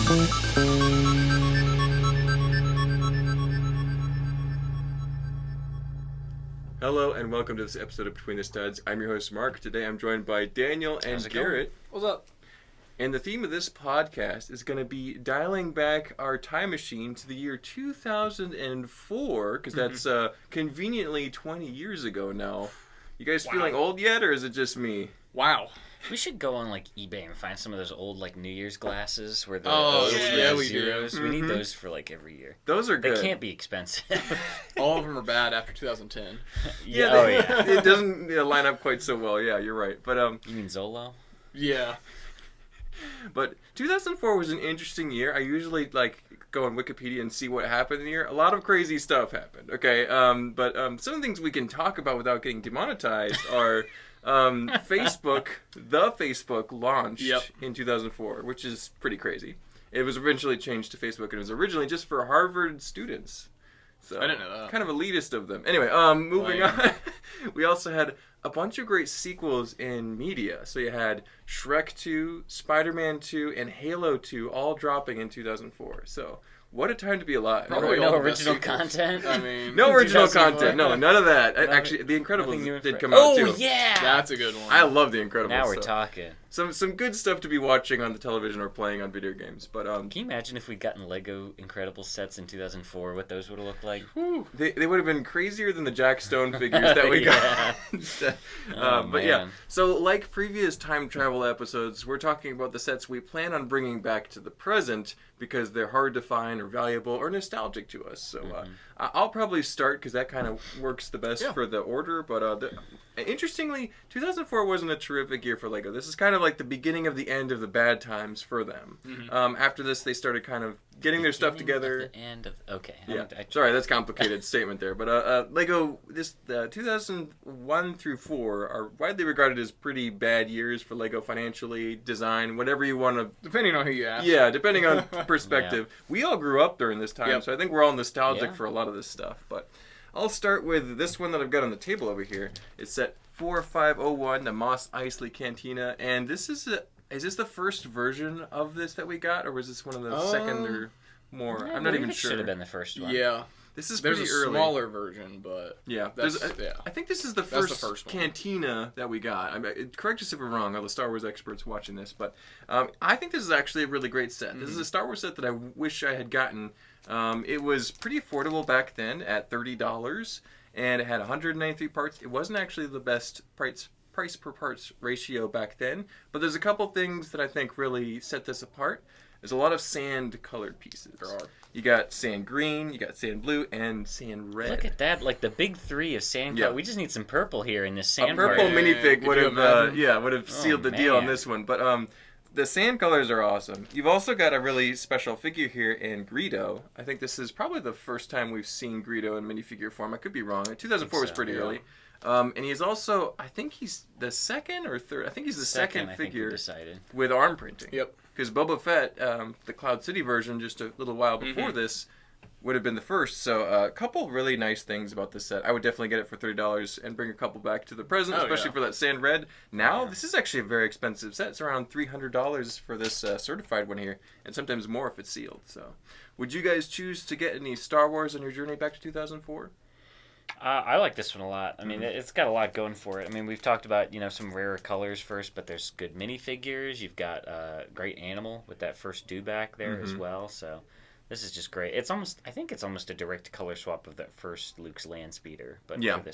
Hello and welcome to this episode of Between the Studs. I'm your host Mark. Today I'm joined by Daniel and Garrett. What's up? And the theme of this podcast is going to be dialing back our time machine to the year 2004, because that's conveniently 20 years ago now. You guys feeling old yet, or is it just me? Wow. We should go on like eBay and find some of those old like New Year's glasses where the we zeros. do. We need those for like every year. Those are good. They can't be expensive. All of them are bad after 2010. It doesn't line up quite so well. Yeah, you're right. But You mean Zolo? Yeah. But 2004 was an interesting year. I usually go on Wikipedia and see what happened in the year. A lot of crazy stuff happened. Okay, but some of the things we can talk about without getting demonetized are the Facebook launched in 2004, which is pretty crazy. It was eventually changed to Facebook, and it was originally just for Harvard students. So I didn't know that. Kind of elitist of them. Anyway, moving on. We also had a bunch of great sequels in media. So you had Shrek 2, SpiderMan 2, and Halo 2 all dropping in 2004. So what a time to be alive. Probably no original content. I mean, no original content. No, none of that. Actually, The Incredibles did come out too. Oh yeah, that's a good one. I love The Incredibles. Now we're talking. Some good stuff to be watching on the television or playing on video games. But can you imagine if we'd gotten Lego Incredibles sets in 2004? What those would have looked like? They would have been crazier than the Jack Stone figures that we got. But yeah, so like previous time travel episodes, we're talking about the sets we plan on bringing back to the present because they're hard to find or valuable or nostalgic to us. So I'll probably start because that kind of works the best for the order. But interestingly, 2004 wasn't a terrific year for Lego. This is kind of like the beginning of the end of the bad times for them. After this, they started kind of getting their stuff together. Sorry, that's a complicated statement there. But Lego, 2001 through 4 are widely regarded as pretty bad years for Lego financially, design, whatever you want to... Depending on who you ask. Yeah, depending on perspective. We all grew up during this time, so I think we're all nostalgic for a lot of this stuff. But I'll start with this one that I've got on the table over here. It's set 4501, the Mos Eisley Cantina, and this is this the first version of this that we got, or was this one of the second or more? I'm not even sure. Should have been the first one. Yeah. This is pretty early. Smaller version, but I think this is the first cantina that we got. I mean, correct us if we're wrong, all the Star Wars experts watching this, but I think this is actually a really great set. This is a Star Wars set that I wish I had gotten. It was pretty affordable back then at $30, and it had 193 parts. It wasn't actually the best price per parts ratio back then, but there's a couple things that I think really set this apart. There's a lot of sand-colored pieces. There are. You got sand green, you got sand blue, and sand red. Look at that, like the big three of sand color. We just need some purple here in this sand part. A purple minifig would have sealed the deal on this one. But the sand colors are awesome. You've also got a really special figure here in Greedo. I think this is probably the first time we've seen Greedo in minifigure form. I could be wrong. 2004 was pretty early. And he's also, I think he's the second or third. I think he's the second figure with arm printing. Yep. Because Boba Fett, the Cloud City version, just a little while before this, would have been the first. So a couple really nice things about this set. I would definitely get it for $30 and bring a couple back to the present, especially for that sand red. Now, this is actually a very expensive set. It's around $300 for this certified one here, and sometimes more if it's sealed. So, would you guys choose to get any Star Wars on your journey back to 2004? I like this one a lot. I mean, it's got a lot going for it. I mean, we've talked about, some rarer colors first, but there's good minifigures. You've got a great animal with that first dewback there as well. So this is just great. I think it's almost a direct color swap of that first Luke's land speeder, but for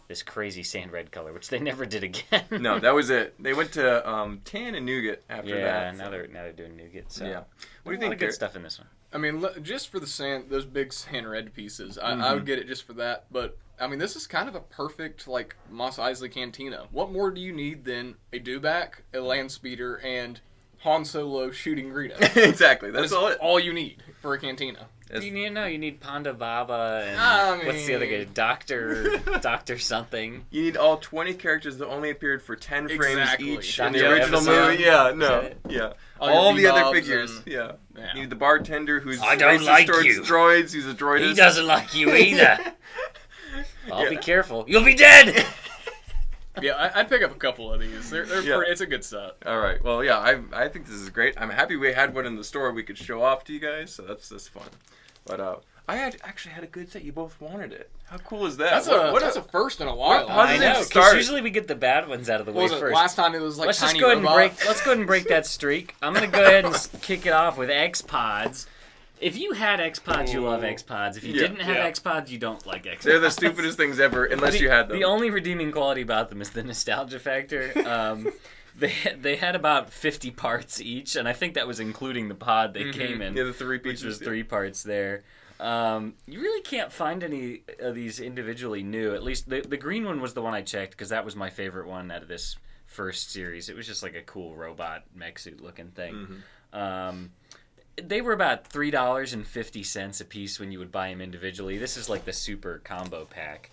this crazy sand red color, which they never did again. No, that was it. They went to tan and nougat after that. Yeah, now they're doing nougat. So what do you think? A lot of good stuff in this one. I mean, just for those big sand red pieces, I would get it just for that. But I mean, this is kind of a perfect Mos Eisley Cantina. What more do you need than a dewback, a land speeder, and Han Solo shooting Greedo? Exactly. That's all you need for a cantina. You need Ponda Baba and what's the other guy? Doctor something. You need all 20 characters that only appeared for 10 frames each in the Dr. original movie. All the other figures. You need the bartender who's racist towards droids. He's a droidist. He doesn't like you either. I'll be careful. You'll be dead. Yeah, I'd pick up a couple of these. They're pretty, it's a good set. All right. Well, yeah, I think this is great. I'm happy we had one in the store we could show off to you guys, so that's fun. But I actually had a good set. You both wanted it. How cool is that? That's a first in a while. I know, because usually we get the bad ones out of the way first. Last time it was like let's tiny go ahead robot. let's go ahead and break that streak. I'm going to go ahead and kick it off with Xpods. If you had Xpods, you love Xpods. If you didn't have Xpods, you don't like Xpods. They're the stupidest things ever, unless you had them. The only redeeming quality about them is the nostalgia factor. They had about 50 parts each, and I think that was including the pod they came in. Yeah, the 3 pieces. Which was 3 parts there. You really can't find any of these individually new. At least the green one was the one I checked, because that was my favorite one out of this first series. It was just like a cool robot mech suit looking thing. They were about $3.50 a piece when you would buy them individually. This is like the super combo pack,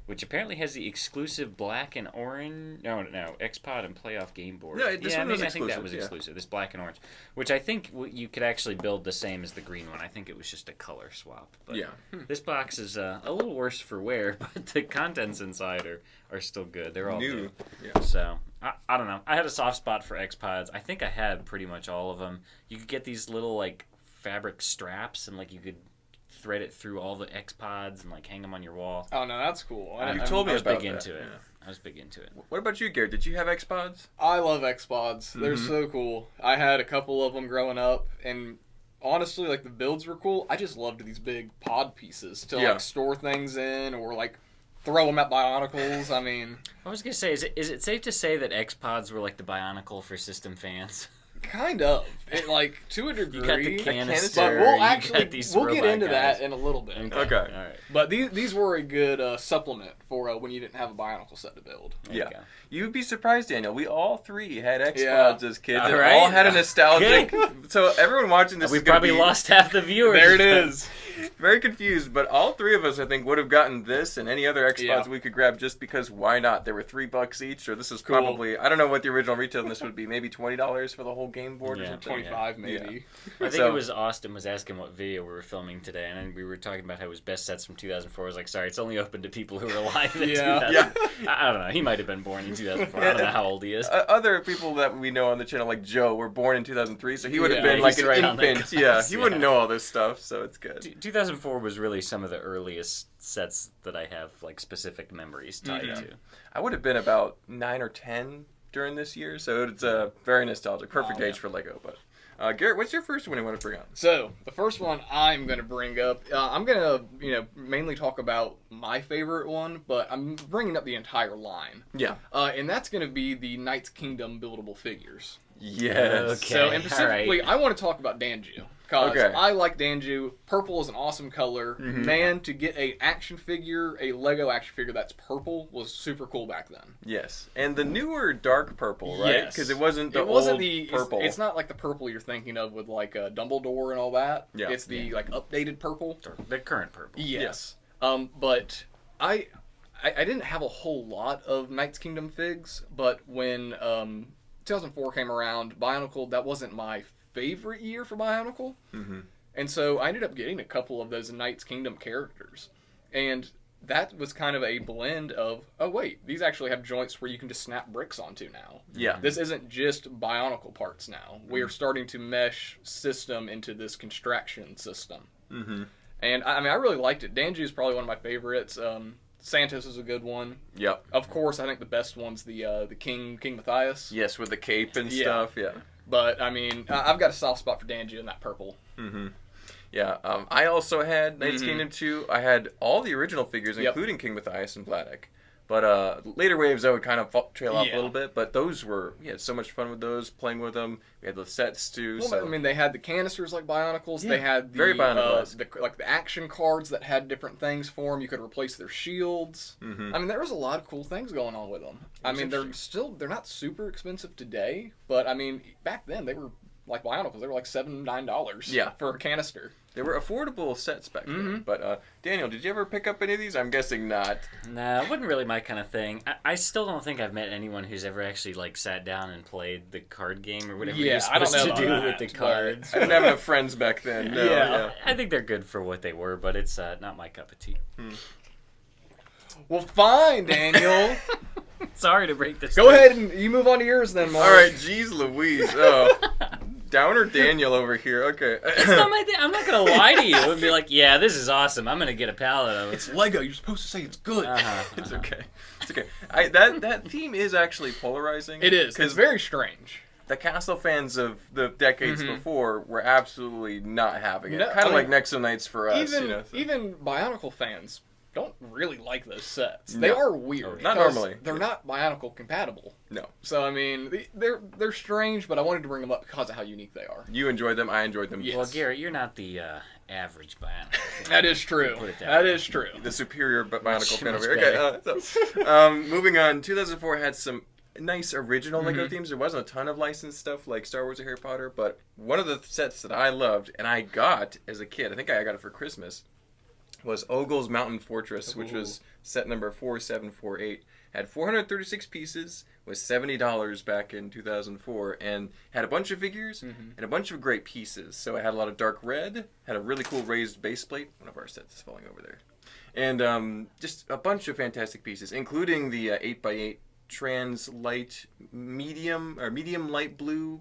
which apparently has the exclusive black and orange. No, Xpod and Playoff game board. No, this one was I exclusive. think that was exclusive. This black and orange, which I think you could actually build the same as the green one. I think it was just a color swap. But this box is a little worse for wear, but the contents inside are still good. They're all new. Yeah. So I don't know. I had a soft spot for Xpods. I think I had pretty much all of them. You could get these little like fabric straps, and like you could thread it through all the Xpods and like hang them on your wall. Oh no, that's cool. You told me about that. Into it. Yeah. I was big into it. What about you, Garrett? Did you have Xpods? I love Xpods. They're so cool. I had a couple of them growing up, and honestly, like the builds were cool. I just loved these big pod pieces to like store things in, or like throw them at Bionicles. I mean, I was gonna say, is it safe to say that Xpods were like the Bionicle for system fans? Kind of. It, like, to a degree. You got the canister. But we'll get into that in a little bit. Okay. All right. But these were a good supplement for when you didn't have a Bionicle set to build. Yeah. You'd be surprised, Daniel. We all 3 had Xpods as kids. All and right. all had a nostalgic. So everyone watching this we is gonna probably lost half the viewers. There it is. Very confused, but all 3 of us, I think, would have gotten this and any other Xpods we could grab just because why not? They were $3 each, or this is probably, I don't know what the original retail on this would be, maybe $20 for the whole game board or something. 25 maybe. I think it was Austin was asking what video we were filming today, and then we were talking about how it was best sets from 2004. I was like, sorry, it's only open to people who are alive in 2000. I don't know. He might have been born in 2004. I don't know how old he is. Other people that we know on the channel, like Joe, were born in 2003, so he would have been like an infant. Yeah, he wouldn't know all this stuff, so it's good. 2004 was really some of the earliest sets that I have like specific memories tied to. I would have been about 9 or 10 during this year, so it's a very nostalgic, perfect age for Lego. But Garrett, what's your first one you want to bring on? So the first one I'm going to bring up, I'm going to mainly talk about my favorite one, but I'm bringing up the entire line. Yeah. And that's going to be the Knights Kingdom buildable figures. Yes. Okay. So, and specifically, I want to talk about Danju. Because I like Danju. Purple is an awesome color. Man, to get a Lego action figure that's purple was super cool back then. Yes. And the newer dark purple, right? Yes. Because it wasn't the purple. It's not like the purple you're thinking of with like Dumbledore and all that. Yeah. It's the like updated purple. The current purple. Yes. But I didn't have a whole lot of Knights Kingdom figs, but when 2004 came around, Bionicle, that wasn't my favorite year for Bionicle. And so I ended up getting a couple of those Knights Kingdom characters. And that was kind of a blend of, oh wait, these actually have joints where you can just snap bricks onto now. Yeah. This isn't just Bionicle parts now. We are starting to mesh system into this construction system. And I mean, I really liked it. Danju is probably one of my favorites. Santos is a good one. Yep. Of course, I think the best one's the King Matthias. Yes, with the cape and stuff. Yeah. But I mean, I've got a soft spot for Danju in that purple. Yeah. I also had Knights Kingdom 2. I had all the original figures, including King Matthias and Vladek. But later waves, I would kind of trail off a little bit. But those we had so much fun with those, playing with them. We had the sets too. Well, so. I mean, they had the canisters like Bionicles. Yeah, they had very the action cards that had different things for them. You could replace their shields. I mean, there was a lot of cool things going on with them. I mean, they're not super expensive today, but I mean, back then they were like Bionicles. They were like $7-9 for a canister. They were affordable sets back then. But Daniel, did you ever pick up any of these? I'm guessing not. Nah, it wasn't really my kind of thing. I still don't think I've met anyone who's ever actually like sat down and played the card game or whatever you're supposed to do with the cards. I didn't have enough friends back then. No, yeah. I think they're good for what they were, but it's not my cup of tea. Well, fine, Daniel. Sorry to break this. Go ahead and you move on to yours then, Mark. All right, geez Louise. Oh. Downer Daniel over here. Okay. It's not my thing. I'm not going to lie to you and be like, yeah, this is awesome. I'm going to get a pallet of it. It's Lego. You're supposed to say it's good. It's okay. It's okay. That theme is actually polarizing. It is. It's very strange. The Castle fans of the decades before were absolutely not having it. No, Kind of like Nexo Knights for us. Even Bionicle fans don't really like those sets. No. They are weird. Not normally. They're not Bionicle compatible. No. So, I mean, they're strange, but I wanted to bring them up because of how unique they are. You enjoyed them. I enjoyed them. Yes. Well, Garrett, you're not the average Bionicle. That is true. That is true. The superior Bionicle fan over much here. Okay, moving on. 2004 had some nice original Lego themes. There wasn't a ton of licensed stuff like Star Wars or Harry Potter, but one of the sets that I loved and I got as a kid, I think I got it for Christmas, was Ogle's Mountain Fortress, which was set number 4748. Had 436 pieces, was $70 back in 2004, and had a bunch of figures and a bunch of great pieces. So it had a lot of dark red, had a really cool raised base plate. One of our sets is falling over there. And just a bunch of fantastic pieces, including the 8x8 trans light medium light blue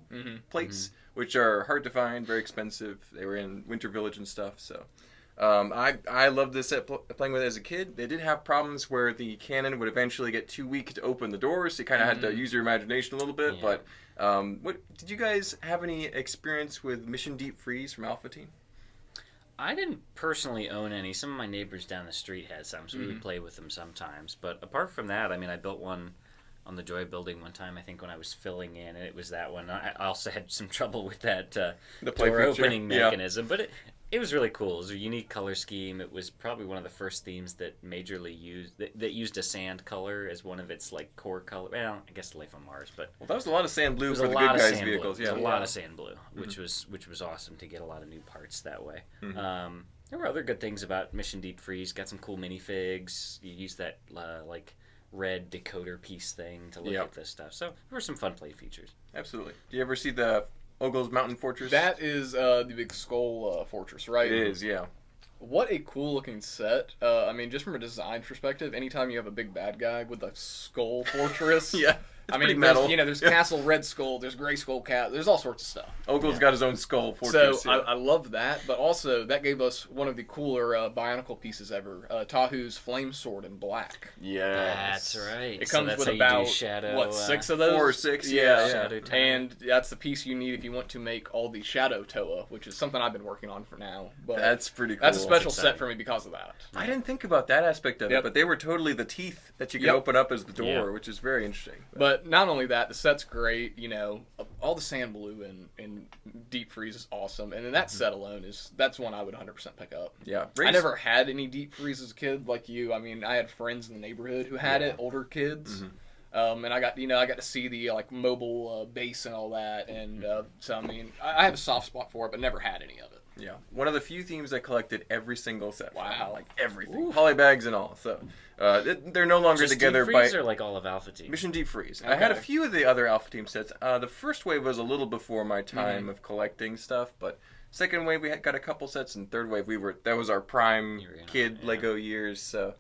plates, which are hard to find, very expensive. They were in Winter Village and stuff, so... I loved this set playing with it as a kid. They did have problems where the cannon would eventually get too weak to open the doors, so you kind of had to use your imagination a little bit. Yeah. But what did you guys have any experience with Mission Deep Freeze from Alpha Team? I didn't personally own any. Some of my neighbors down the street had some, so we would play with them sometimes. But apart from that, I mean, I built one on the Joy building one time, I think, when I was filling in, and it was that one. I also had some trouble with that the door opening mechanism, but it was really cool. It was a unique color scheme. It was probably one of the first themes that majorly used a sand color as one of its like core color. Well, I guess Life on Mars, but that was a lot of sand blue for the good guys vehicles. Yeah, a lot of sand blue, which was awesome to get a lot of new parts that way. There were other good things about Mission Deep Freeze. Got some cool minifigs. You used that like red decoder piece thing to look at this stuff. So there were some fun play features. Absolutely. Do you ever see the Ogle's Mountain Fortress? That is the big skull fortress, right? It is, yeah. What a cool looking set. I mean, just from a design perspective, anytime you have a big bad guy with a skull fortress. I mean, metal. There's Castle Red Skull, there's Gray Skull Cat, there's all sorts of stuff. Ogle's got his own skull fortress. So I love that, but also that gave us one of the cooler Bionicle pieces ever, Tahu's Flame Sword in black. That's right. It comes with about, 6 of those? 4 or 6, yeah. And that's the piece you need if you want to make all the Shadow Toa, which is something I've been working on for now. But that's pretty cool. That's a special set for me because of that. I didn't think about that aspect of it, but they were totally the teeth that you could open up as the door, which is very interesting. But not only that, the set's great. All the sand blue in Deep Freeze is awesome, and then that set alone that's one I would 100% pick up. Yeah, I never had any Deep Freeze as a kid like you. I mean, I had friends in the neighborhood who had it, older kids, and I got to see the like mobile base and all that, and so I mean, I have a soft spot for it, but never had any of it. Yeah, one of the few themes I collected every single set. Wow, like everything, polybags and all. So they're no longer just together. Deep Freeze or like all of Alpha Team? Mission Deep Freeze. Okay. I had a few of the other Alpha Team sets. The first wave was a little before my time of collecting stuff, but second wave we got a couple sets, and third wave that was our prime kid Lego years. So.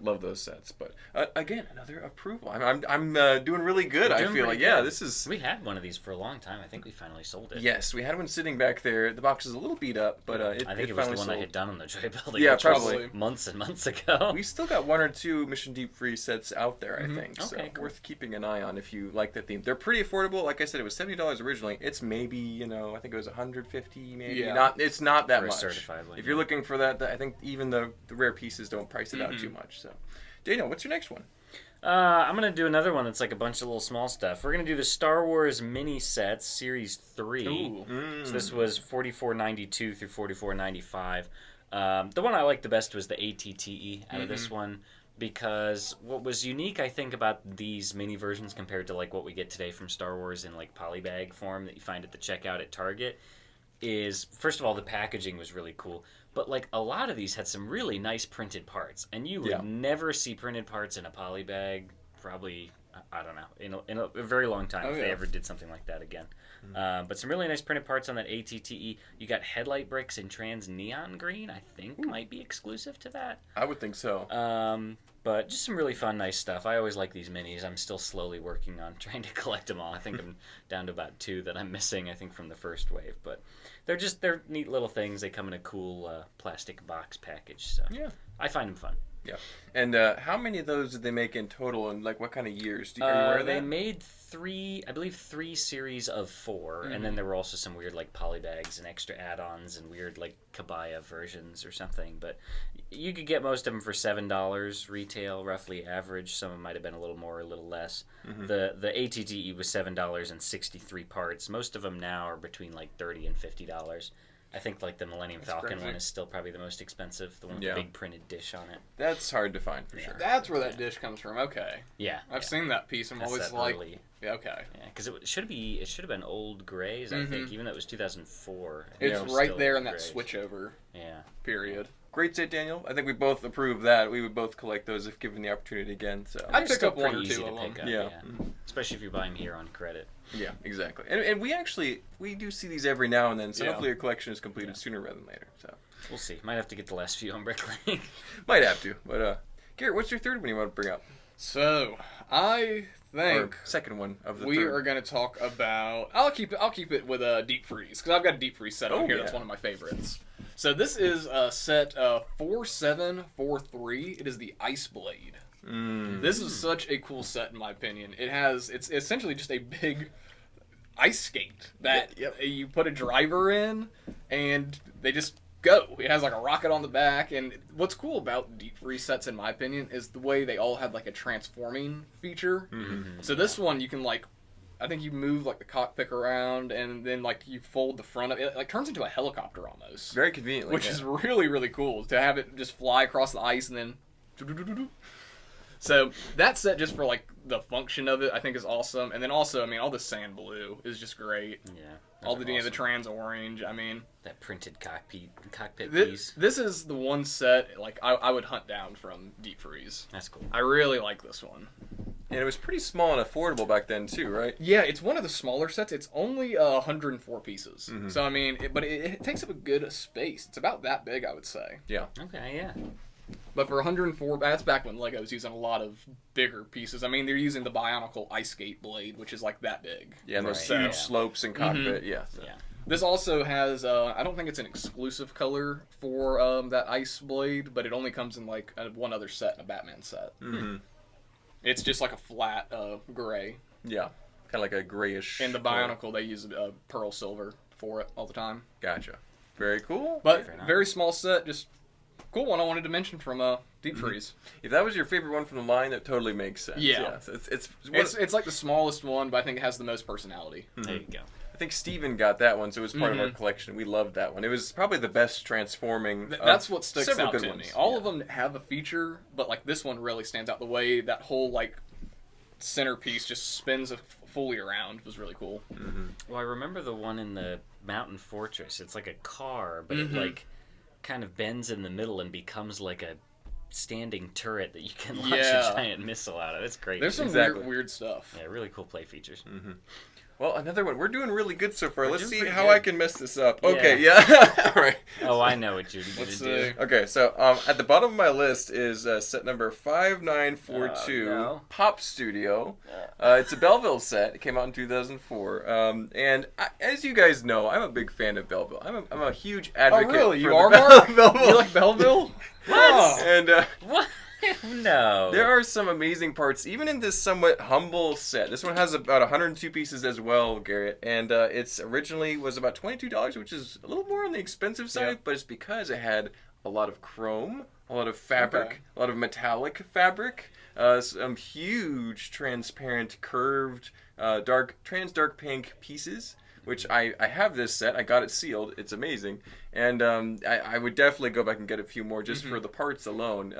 Love those sets, but again, another approval. I'm doing really good. I feel like this is. We had one of these for a long time. I think we finally sold it. Yes, we had one sitting back there. The box is a little beat up, but I think it was the one I had done on the Joy building. Yeah, probably months and months ago. We still got 1 or 2 Mission Deep Freeze sets out there. I think so. Okay, cool. Worth keeping an eye on if you like that theme. They're pretty affordable. Like I said, it was $70 originally. It's maybe I think it was $150 maybe. Yeah. It's not that for much. A certified one, if you're looking for that, I think even the rare pieces don't price it out too much. So. Daniel, what's your next one? I'm going to do another one that's like a bunch of little small stuff. We're going to do the Star Wars mini sets, Series 3. Ooh. So this was 4492 through 4495. The one I liked the best was the ATTE out of this one, because what was unique, I think, about these mini versions compared to like what we get today from Star Wars in like polybag form that you find at the checkout at Target is, first of all, the packaging was really cool. But like a lot of these had some really nice printed parts, and you would never see printed parts in a poly bag. Probably, I don't know, in a very long time if they ever did something like that again. But some really nice printed parts on that ATTE. You got headlight bricks in trans neon green. I think might be exclusive to that. I would think so. But just some really fun, nice stuff. I always like these minis. I'm still slowly working on trying to collect them all. I think I'm down to about 2 that I'm missing, I think, from the first wave. But they're neat little things. They come in a cool plastic box package. So Yeah. I find them fun. Yeah. And how many of those did they make in total, and like what kind of years? Are you aware of that? They made 3 series of 4, and then there were also some weird like polybags and extra add-ons and weird like kabaya versions or something. But you could get most of them for $7 retail, roughly average. Some of them might have been a little more, a little less. The ATTE was $7 and 63 parts. Most of them now are between like $30 and $50. I think like the Millennium Falcon crazy. one is still probably the most expensive, the one with the big printed dish on it. That's hard to find for sure. That's where that dish comes from. Okay. Yeah. I've seen that piece. I'm That's always that like, early. yeah, okay. Yeah, because it should have been old grays, I think, even though it was 2004. I think It's it was right still there old in that grays. switchover Yeah. period. Great set, Daniel. I think we both approve that. We would both collect those if given the opportunity again. So I'd They're pick still up one pretty or easy two to of them. pick up, Yeah. Especially if you buy them here on credit. yeah, exactly. And we do see these every now and then. So Yeah. hopefully your collection is completed sooner rather than later. So We'll see. Might have to get the last few on Bricklink. might have to. But Garrett, what's your third one you want to bring up? So I think Or second one of the we third. are going to talk about. I'll keep it with a deep freeze because I've got a deep freeze set over here. That's one of my favorites. So this is set 4743. It is the Ice Blade. This is such a cool set in my opinion. It's essentially just a big ice skate that you put a driver in and they just go. It has like a rocket on the back, and what's cool about deep freeze sets in my opinion is the way they all have like a transforming feature. So this one you can like, I think you move like the cockpit around and then like you fold the front of it. It like turns into a helicopter almost. Very conveniently. Which is really, really cool to have it just fly across the ice and then. So that set just for like the function of it, I think is awesome. And then also, I mean, all the sand blue is just great. Yeah. All the trans orange. I mean, that printed cockpit this piece. is the one set like I would hunt down from Deep Freeze. That's cool. I really like this one. And it was pretty small and affordable back then too, right? Yeah, it's one of the smaller sets. It's only 104 pieces. So I mean, it takes up a good space. It's about that big, I would say. Yeah. Okay, yeah. But for 104, that's back when Lego was using a lot of bigger pieces. I mean, they're using the Bionicle Ice Skate blade, which is like that big. Yeah, and those Right. huge Yeah. slopes and cockpit. Yeah. Yeah. This also has, I don't think it's an exclusive color for that Ice Blade, but it only comes in like one other set, in a Batman set. It's just like a flat gray. Yeah. Kind of like a grayish. And the Bionicle, they use pearl silver for it all the time. Gotcha. Very cool. But very small set, just cool one I wanted to mention from Deep Freeze. If that was your favorite one from the line, that totally makes sense. Yeah. So It's like the smallest one, but I think it has the most personality. There you go. I think Steven got that one, so it was part of our collection. We loved that one. It was probably the best transforming. That's what sticks several out good to ones. me. All of them have a feature, but like this one really stands out. The way that whole like centerpiece just spins fully around was really cool. Well, I remember the one in the Mountain Fortress. It's like a car, but it like kind of bends in the middle and becomes like a standing turret that you can launch a giant missile out of. It's great. There's some weird stuff. Yeah, really cool play features. Well, another one. We're doing really good so far. Let's doing see pretty how good. I can mess this up. Okay, yeah. All right. Oh, I know what you're going Let's to do. see. Okay, so at the bottom of my list is set number 5942, no. Pop Studio. It's a Belleville set. It came out in 2004. And as you guys know, I'm a big fan of Belleville. I'm a huge advocate. Oh, really? For You the are, Mark? Belleville. You like Belleville? What? And What? No. there are some amazing parts, even in this somewhat humble set. This one has about 102 pieces as well, Garrett. And it's originally was about $22, which is a little more on the expensive side, but it's because it had a lot of chrome, a lot of fabric, a lot of metallic fabric, some huge transparent curved dark pink pieces, which I have this set. I got it sealed. It's amazing. And I would definitely go back and get a few more just for the parts alone.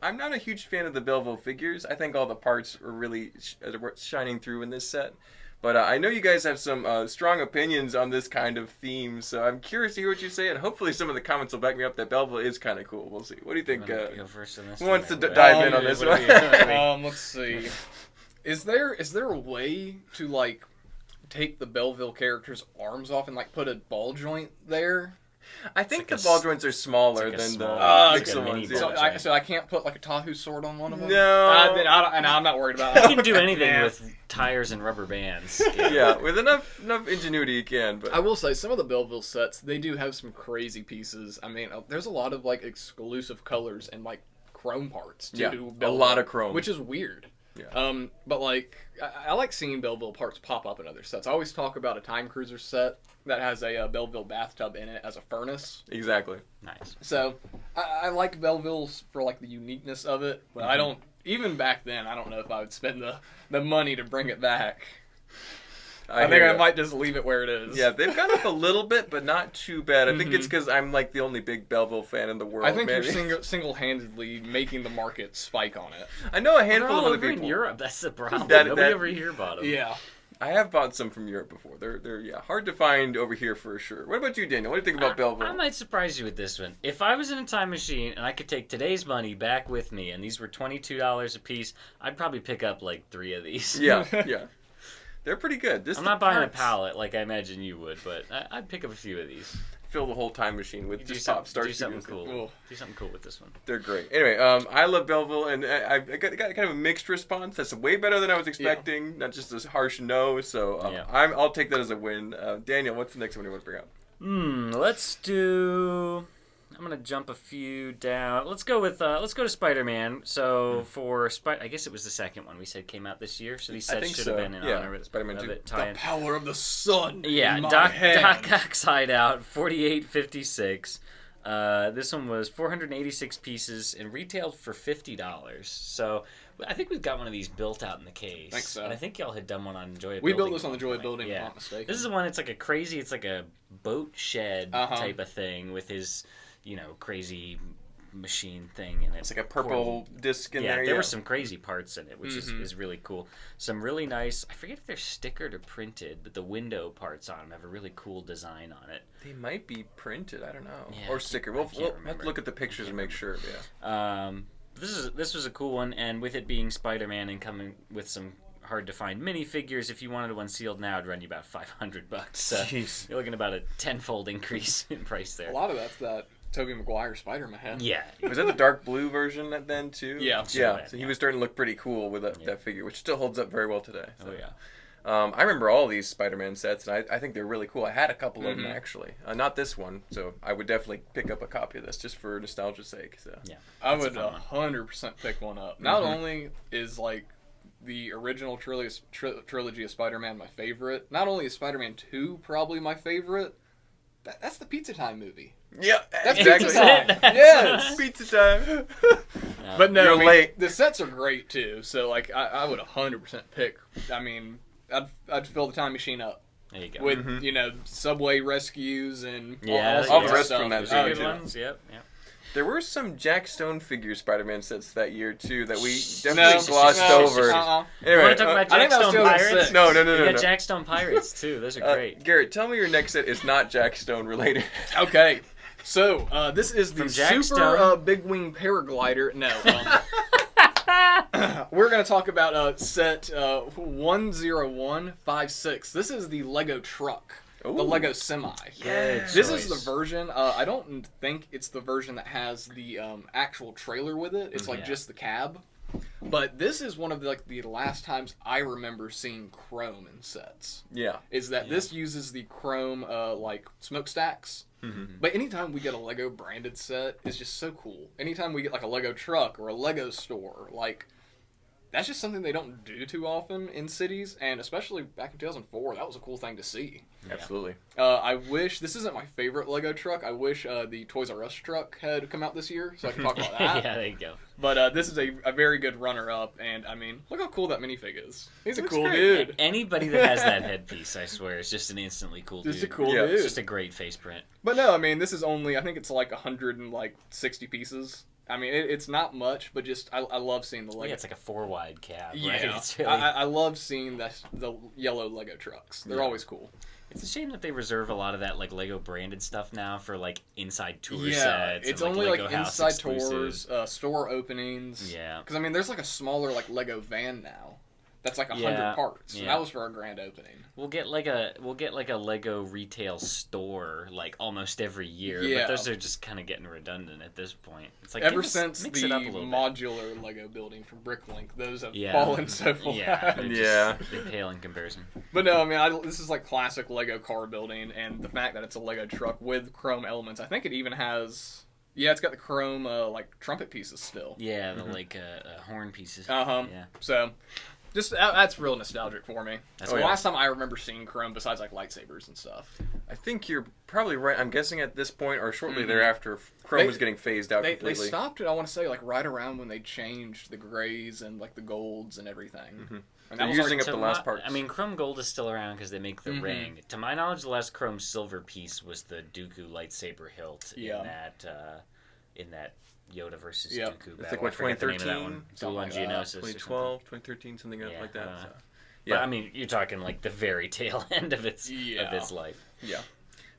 I'm not a huge fan of the Belleville figures. I think all the parts are really shining through in this set. But I know you guys have some strong opinions on this kind of theme, so I'm curious to hear what you say, and hopefully some of the comments will back me up that Belleville is kind of cool. We'll see. What do you think? Go first on this Who one, wants to or what? dive in on this one? Let's see. Is there a way to like take the Belleville character's arms off and like put a ball joint there? I think the ball joints are smaller than the pixel ones. So I can't put like a Tahoe sword on one of them? No. I'm not worried about it. You can do anything with tires and rubber bands. Yeah, with enough ingenuity you can. But I will say, some of the Belleville sets, they do have some crazy pieces. I mean, there's a lot of like exclusive colors and like chrome parts too. Yeah, Belleville, a lot of chrome. which is weird. Yeah. But like, I like seeing Belleville parts pop up in other sets. I always talk about a Time Cruiser set that has a Belleville bathtub in it as a furnace. Exactly. Nice. So I like Belleville's for like the uniqueness of it, but I don't. Even back then, I don't know if I would spend the money to bring it back. I think I might just leave it where it is. Yeah, they've gone up a little bit, but not too bad. I think it's because I'm like the only big Belleville fan in the world. I think you're single-handedly making the market spike on it. I know a handful of other over people in Europe. That's the problem. Nobody over here bought them. Yeah. I have bought some from Europe before. They're hard to find over here for sure. What about you, Daniel? What do you think about Belleville? I might surprise you with this one. If I was in a time machine and I could take today's money back with me, and these were $22 a piece, I'd probably pick up like 3 of these. Yeah. They're pretty good. I'm not buying a pallet like I imagine you would, but I'd pick up a few of these. Fill the whole time machine with just pop stars. Do something cool. Do something cool with this one. They're great. Anyway, I love Belleville, and I got kind of a mixed response. That's way better than I was expecting. Yeah. Not just a harsh no. So I'll take that as a win. Daniel, what's the next one you want to bring up? Let's do. I'm gonna jump a few down. Let's go to Spider-Man. So for I guess it was the second one we said came out this year. So these sets should have been in honor of Spider-Man 2. The power of the sun. Yeah, Doc Ock's Hideout, 48.56. This one was 486 pieces and retailed for $50. So I think we've got one of these built out in the case. I think so. And I think y'all had done one on Joy of Building. We built this on the Joy of Building, if I'm not mistaken. This is the one. It's like it's like a boat shed type of thing with his, crazy machine thing in it. It's like a purple disc in there. Yeah, there were some crazy parts in it, which is really cool. Some really nice, I forget if they're stickered or printed, but the window parts on them have a really cool design on it. They might be printed, I don't know. Yeah, or stickered. We'll have to look at the pictures and make sure, This was a cool one, and with it being Spider-Man and coming with some hard-to-find minifigures, if you wanted one sealed now, it'd run you about $500. So you're looking at about a tenfold increase in price there. A lot of that's that Tobey Maguire Spider-Man. Yeah. Was that the dark blue version then too? Yeah. Yeah. So he was starting to look pretty cool with that figure, which still holds up very well today. So. Oh yeah. I remember all these Spider-Man sets, and I think they're really cool. I had a couple of them actually, not this one, so I would definitely pick up a copy of this just for nostalgia's sake. So yeah, I would 100% pick one up. Not only is like the original trilogy of Spider-Man my favorite, not only is Spider-Man 2 probably my favorite. That's the Pizza Time movie. Yeah, that's exactly. Pizza Time. Yes, Pizza Time. But no, you're late. The sets are great too. So like, I would 100% pick. I mean, I'd fill the time machine up. There you go. With subway rescues and all the rest stuff. from that. Good ones. Yep. There were some Jack Stone figure Spider-Man sets that year too that we definitely glossed over. Anyway, you want to talk about Jack Stone Pirates? No. You got Jack Stone Pirates too. Those are great. Garrett, tell me your next set is not Jack Stone related. Okay. So, this is the Super Big Wing Paraglider. No. We're going to talk about set 10156. This is the Lego truck. Ooh. The Lego Semi. This is the version, I don't think it's the version that has the actual trailer with it. It's like just the cab. But this is one of the last times I remember seeing chrome in sets. Yeah. Is that this uses the chrome smokestacks. But anytime we get a Lego branded set, it's just so cool. Anytime we get a Lego truck or a Lego store, that's just something they don't do too often in cities, and especially back in 2004, that was a cool thing to see. Absolutely. I wish, this isn't my favorite Lego truck, I wish the Toys R Us truck had come out this year, so I can talk about that. Yeah, there you go. But this is a very good runner-up, and I mean, look how cool that minifig is. He's a cool dude. Anybody that has that headpiece, I swear, is just an instantly cool dude. Just a cool dude. It's just a great face print. But no, I mean, this is only, I think it's 160 pieces. I mean, it's not much, but just I love seeing the Lego. Yeah, it's like a 4-wide cab. Yeah, right? It's really... I love seeing the yellow Lego trucks. They're always cool. It's a shame that they reserve a lot of that Lego branded stuff now for inside tour sets. Yeah, it's and, only Lego inside tours, store openings. Yeah, because I mean, there's a smaller Lego van now That's like 100 parts. Yeah. That was for our grand opening. We'll get like a Lego retail store like almost every year, Yeah. but those are just kind of getting redundant at this point. It's like Ever since the mix it up a little modular Lego building from Bricklink, those have bit. fallen so flat. Yeah, Yeah. they pale in comparison. But no, I mean, this is like classic Lego car building, and the fact that it's a Lego truck with chrome elements. I think it even has. Yeah, it's got the chrome like trumpet pieces still. Yeah, the like horn pieces. Yeah. So, just that's real nostalgic for me. That's the last time I remember seeing chrome besides like lightsabers and stuff. I think you're probably right. I'm guessing at this point or shortly thereafter, chrome was getting phased out completely. They stopped it. I want to say like right around when they changed the grays and like the golds and everything. Mm-hmm. And they're using up the last parts. I mean, chrome gold is still around because they make the ring. To my knowledge, the last chrome silver piece was the Dooku lightsaber hilt in that Yoda versus Dooku battle. It's like what, 2013? Duel on Geonosis. 2012, 2013 something like that. So. Yeah, but I mean, you're talking like the very tail end of its life. Yeah.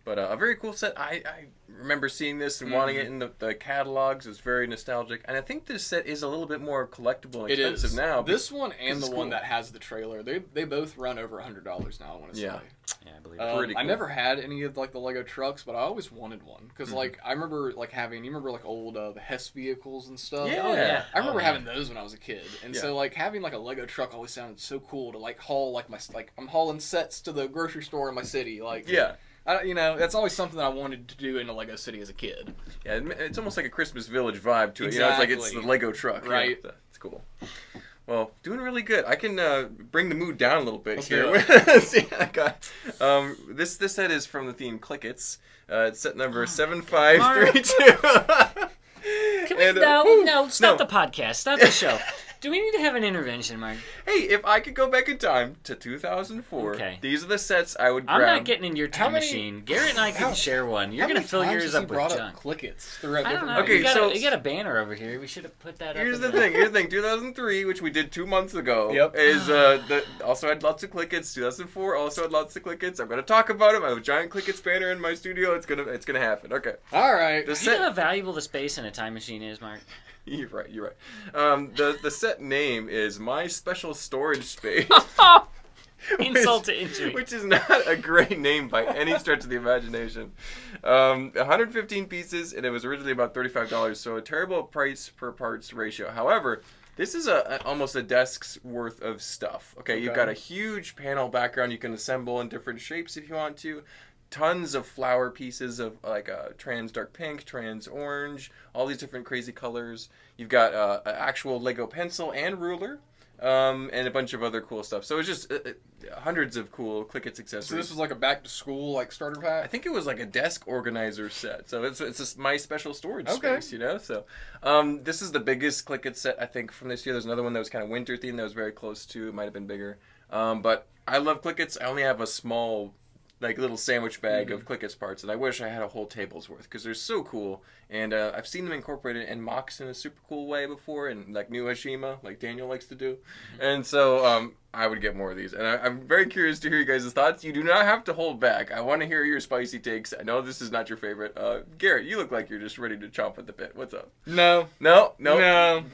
But a very cool set. I remember seeing this and wanting it in the catalogs. It's very nostalgic. And I think this set is a little bit more collectible and expensive now. This one and the one that has the trailer, they both run over $100 now, I want to say. Yeah, I believe pretty cool. I never had any of like the Lego trucks, but I always wanted one. Because like, I remember like having, you remember like old the Hess vehicles and stuff? Yeah. I remember having those when I was a kid. And so like having like a Lego truck always sounded so cool to like haul like I'm hauling sets to the grocery store in my city. Like, that's always something that I wanted to do in a Lego city as a kid. Yeah, it's almost like a Christmas Village vibe to it. Exactly. It's the Lego truck. Right. Yeah, it's cool. Well, doing really good. I can bring the mood down a little bit here. See, I got this set is from the theme Clikits. It's set number 7532. Can we stop the podcast, stop the show. Do we need to have an intervention, Mark? Hey, if I could go back in time to 2004, these are the sets I would grab. I'm not getting in your time machine. Garrett and I can share one. You're going to fill yours up with junk. Clikits throughout I don't know. Okay, you got a banner over here. We should have put that up. Here's the thing. 2003, which we did 2 months ago, is also had lots of Clikits. 2004 also had lots of Clikits. I'm going to talk about them. I have a giant Clikits banner in my studio. It's gonna happen. Okay. All right. Do you know how valuable the space in a time machine is, Mark? You're right. The set name is My Special Storage Space. Insult to injury. Which is not a great name by any stretch of the imagination. 115 pieces, and it was originally about $35, so a terrible price per parts ratio. However, this is almost a desk's worth of stuff. Okay, you've got a huge panel background you can assemble in different shapes if you want to. Tons of flower pieces of like trans dark pink, trans orange, all these different crazy colors. You've got an actual Lego pencil and ruler, and a bunch of other cool stuff. So it's just hundreds of cool Clikits accessories. So this was like a back to school like starter pack? I think it was like a desk organizer set. So it's My Special Storage Space, So this is the biggest Clikit set I think from this year. There's another one that was kind of winter themed that was very close to. It might have been bigger. But I love Clikits. I only have a small like little sandwich bag of Clikits parts, and I wish I had a whole table's worth because they're so cool. And I've seen them incorporated in mocks in a super cool way before, and like New Hashima, like Daniel likes to do. And so I would get more of these, and I'm very curious to hear you guys' thoughts. You do not have to hold back. I want to hear your spicy takes. I know this is not your favorite. Garrett, you look like you're just ready to chomp at the bit. What's up? No.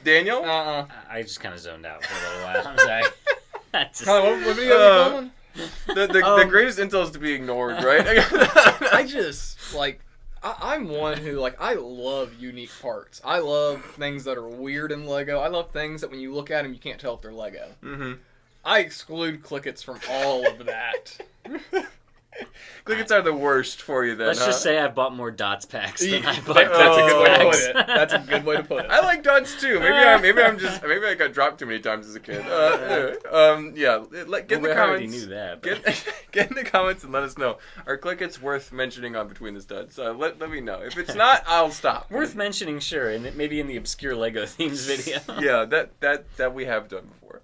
Daniel? I just kind of zoned out for a little while. I'm sorry. What video are you filming? The greatest intel is to be ignored, right? I just, like, I'm one who, like, I love unique parts. I love things that are weird in Lego. I love things that when you look at them, you can't tell if they're Lego. Mm-hmm. I exclude Clikits from all of that. Clikits are the worst for you then. Let's just say I bought more dots packs than I bought That's a good way to put packs. it. That's a good way to put it. I like dots too. Maybe I got dropped too many times as a kid. Get in the comments. I already knew that. Get in the comments and let us know. Are Clikits worth mentioning on Between the Studs? Let me know. If it's not, I'll stop. Worth mentioning, sure, and maybe in the obscure Lego themes video. Yeah, that we have done before.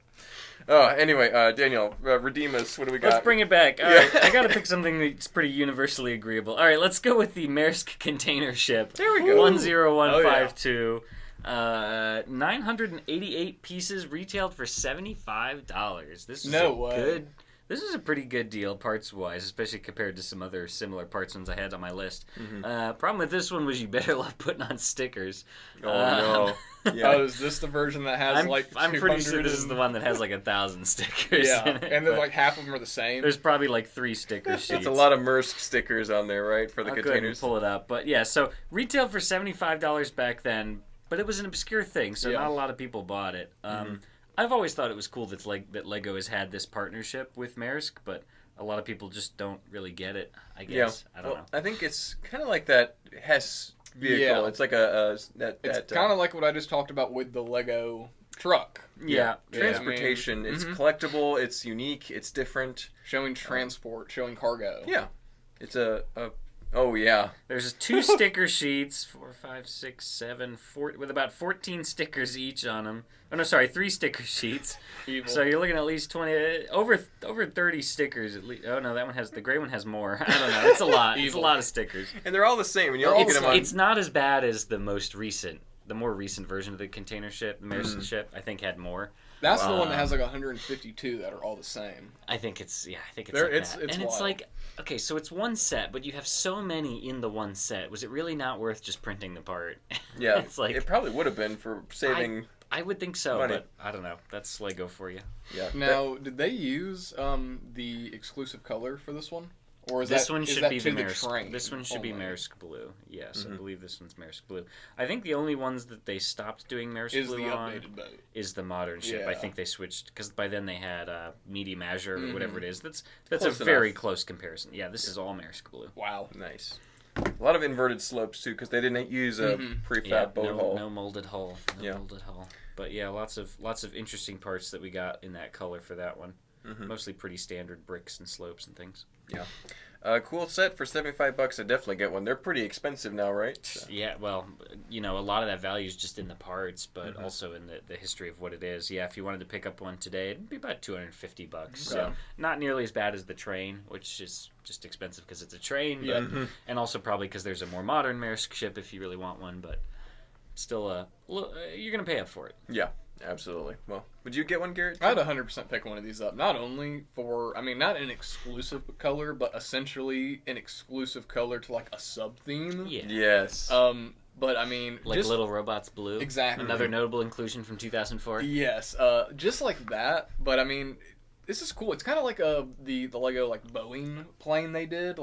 Anyway, Daniel, redeem us. What do we got? Let's bring it back. All right, I gotta pick something that's pretty universally agreeable. All right, let's go with the Maersk container ship. There we go. 10152. 988 pieces retailed for $75. This is good. This is a pretty good deal parts-wise, especially compared to some other similar parts ones I had on my list. Problem with this one was you better love putting on stickers. Oh, no. Yeah. Oh, is this the version that has I'm pretty sure this is the one that has 1,000 stickers. Yeah, in it, and then half of them are the same. There's probably 3 sticker sheets. It's a lot of Maersk stickers on there, right, for the I'll containers? go ahead and pull it up. But yeah, so retailed for $75 back then, but it was an obscure thing, so not a lot of people bought it. I've always thought it was cool that Lego has had this partnership with Maersk, but a lot of people just don't really get it, I guess. Yeah. I don't know. I think it's kind of like that Hess vehicle. Yeah. It's like it's kind of like what I just talked about with the Lego truck. Yeah. Transportation. It's collectible. It's unique. It's different. Showing transport. Showing cargo. Yeah. It's oh yeah. There's 2 sticker sheets, 4, 5, 6, 7, 4, with about 14 stickers each on them. Oh no, sorry, 3 sticker sheets. Evil. So you're looking at least 20, over 30 stickers at least. Oh no, the gray one has more. I don't know. It's a lot. It's a lot of stickers. And they're all the same. And you all get them on. It's not as bad as the more recent version of the container ship, the Maersk ship. I think had more. That's the one that has 152 that are all the same. I think it's that. It's and it's wild. okay, so it's one set, but you have so many in the one set. Was it really not worth just printing the part? Yeah, it's it probably would have been for saving. I would think so, money. but I don't know. That's Lego for you. Yeah. Now, did they use the exclusive color for this one? Or is this one should be the the Maersk. train This one should be only? Maersk blue. Yes, I believe this one's Maersk blue. I think the only ones that they stopped doing Maersk Is blue the on updated boat. is the modern ship. I Yeah. think they switched because by then they had Medium Azure or whatever it is. That's Close a very enough. close comparison. Yeah, this is all Maersk blue. Wow. Nice. A lot of inverted slopes too, because they didn't use a prefab boat hull. No molded hull. Yeah. Molded hull. But yeah, lots of interesting parts that we got in that color for that one. Mostly pretty standard bricks and slopes and things. Yeah. Cool set for $75. I definitely get one. They're pretty expensive now, right? So. Yeah, well, a lot of that value is just in the parts, but also in the history of what it is. Yeah, if you wanted to pick up one today, it'd be about $250. So not nearly as bad as the train, which is just expensive because it's a train, but, and also probably because there's a more modern Maersk ship if you really want one, but still, you're going to pay up for it. Yeah. Absolutely. Well, would you get one, Garrett? I'd 100% pick one of these up. Not only for, not an exclusive color, but essentially an exclusive color to a sub-theme. Yeah. Yes. But Like Little Robots Blue. Exactly. Another notable inclusion from 2004. Yes. Just like that. But this is cool. It's kind of like the Lego Boeing plane they did.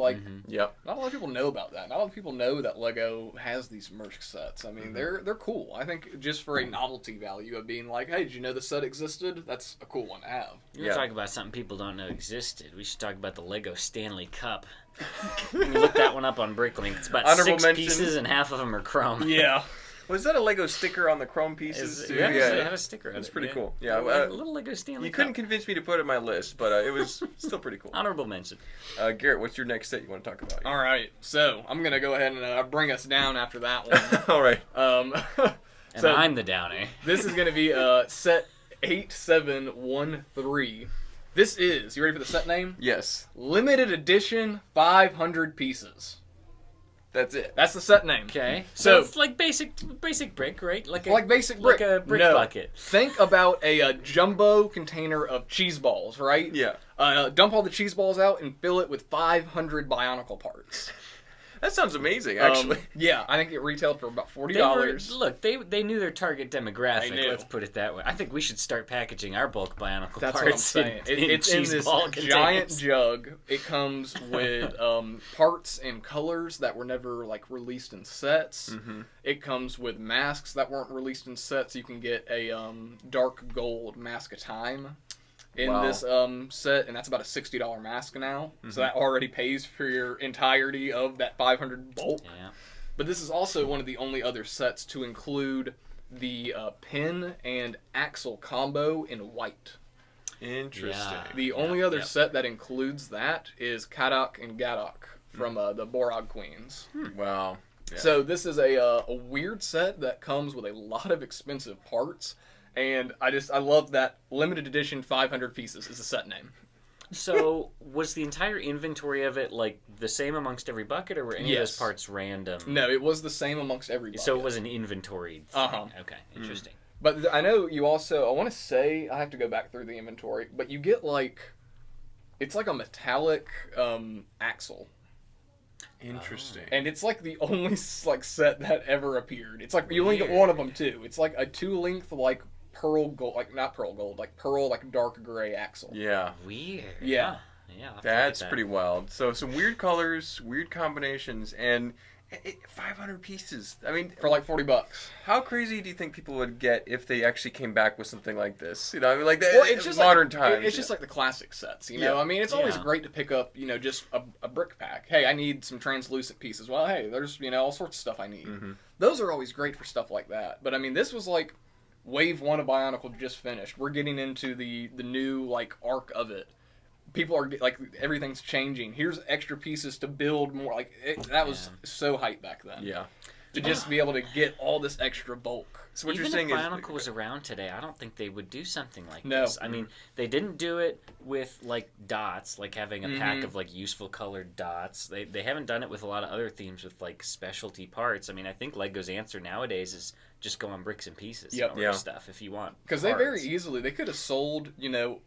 Yep. Not a lot of people know about that. Not a lot of people know that Lego has these Maersk sets. They're cool. I think just for a novelty value of being hey, did you know this set existed? That's a cool one to have. You're talking about something people don't know existed. We should talk about the Lego Stanley Cup. You can look that one up on Bricklink. It's about Honorable 6 mention. pieces and half of them are chrome. Yeah. Was that a Lego sticker on the chrome pieces? Too? Yeah, it had a sticker on it. It's pretty yeah. cool. Yeah. A little Lego Stanley You Cup. couldn't convince me to put it on my list, but it was still pretty cool. Honorable mention. Garrett, what's your next set you want to talk about? All right. So I'm gonna go ahead and bring us down after that one. All right. And So- I'm the downy. This is going to be set 8713. This is, you ready for the set name? Yes. Limited edition 500 pieces. That's it. That's the set name. Okay. So- So it's like basic brick, right? Like basic brick. Like a brick No. bucket. Think about a jumbo container of cheese balls, right? Yeah. Dump all the cheese balls out and fill it with 500 Bionicle parts. That sounds amazing, actually. Yeah, I think it retailed for about $40. They knew their target demographic. They knew. Let's put it that way. I think we should start packaging our bulk Bionicle That's parts what I'm saying. It's in cheese this ball giant containers. jug. It comes with parts and colors that were never released in sets. Mm-hmm. It comes with masks that weren't released in sets. You can get a dark gold Mask of Time in Wow. this set, and that's about a $60 mask now. Mm-hmm. So that already pays for your entirety of that 500 bulk. Yeah. But this is also one of the only other sets to include the pin and axle combo in white. Interesting. Yeah. The only other set that includes that is Kadak and Gadak from the Borog Queens. Wow. Yeah. So this is a weird set that comes with a lot of expensive parts, and I love that limited edition 500 pieces is the set name. So was the entire inventory of it the same amongst every bucket, or were any of those Yes. parts random? No, it was the same amongst every bucket. So it was an inventory thing. Uh-huh. Okay, interesting. But I know you also, I want to say, I have to go back through the inventory, but you get It's like a metallic axle. Interesting. And it's like the only like set that ever appeared. It's like you only get one of them too. It's like a 2-length like pearl gold, like not pearl gold, like pearl like dark gray axle. Yeah. Weird. Yeah. Yeah. That's pretty wild. So some weird colors, weird combinations, and 500 pieces. I mean, for like $40. How crazy do you think people would get if they actually came back with something like this? You know, I mean, like it's just modern like, times. It's just like the classic sets, you know. Yeah. I mean, it's always great to pick up, you know, just a brick pack. Hey, I need some translucent pieces. Well, hey, there's all sorts of stuff I need. Mm-hmm. Those are always great for stuff like that. But I mean, this was like Wave 1 of Bionicle just finished. We're getting into the new like arc of it. People are like, everything's changing. Here's extra pieces to build more. Like that was so hype back then. Yeah. To just be able to get all this extra bulk. So what Even you're saying if is, Bionicle was around today, I don't think they would do something like No. this. I mean, they didn't do it with like dots, like having a pack of like useful colored dots. They haven't done it with a lot of other themes with like specialty parts. I mean, I think Lego's answer nowadays is just go on bricks and pieces and stuff if you want. Because they very easily, they could have sold, you know,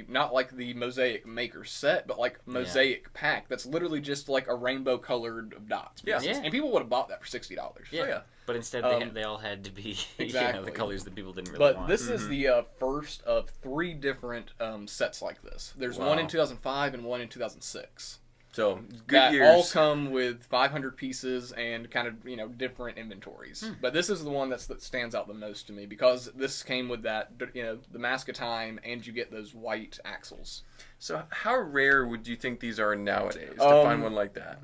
not like the Mosaic Maker set, but like Mosaic pack that's literally just like a rainbow colored of dots. Yeah. And people would have bought that for $60. Yeah. Oh, yeah. But instead, they all had to be the colors that people didn't really want. But this is the first of 3 different sets like this. There's one in 2005 and one in 2006. So good that years. all come with 500 pieces and kind of, you know, different inventories. But this is the one that stands out the most to me because this came with that, you know, the Mask of Time, and you get those white axles. So how rare would you think these are nowadays to find one like that?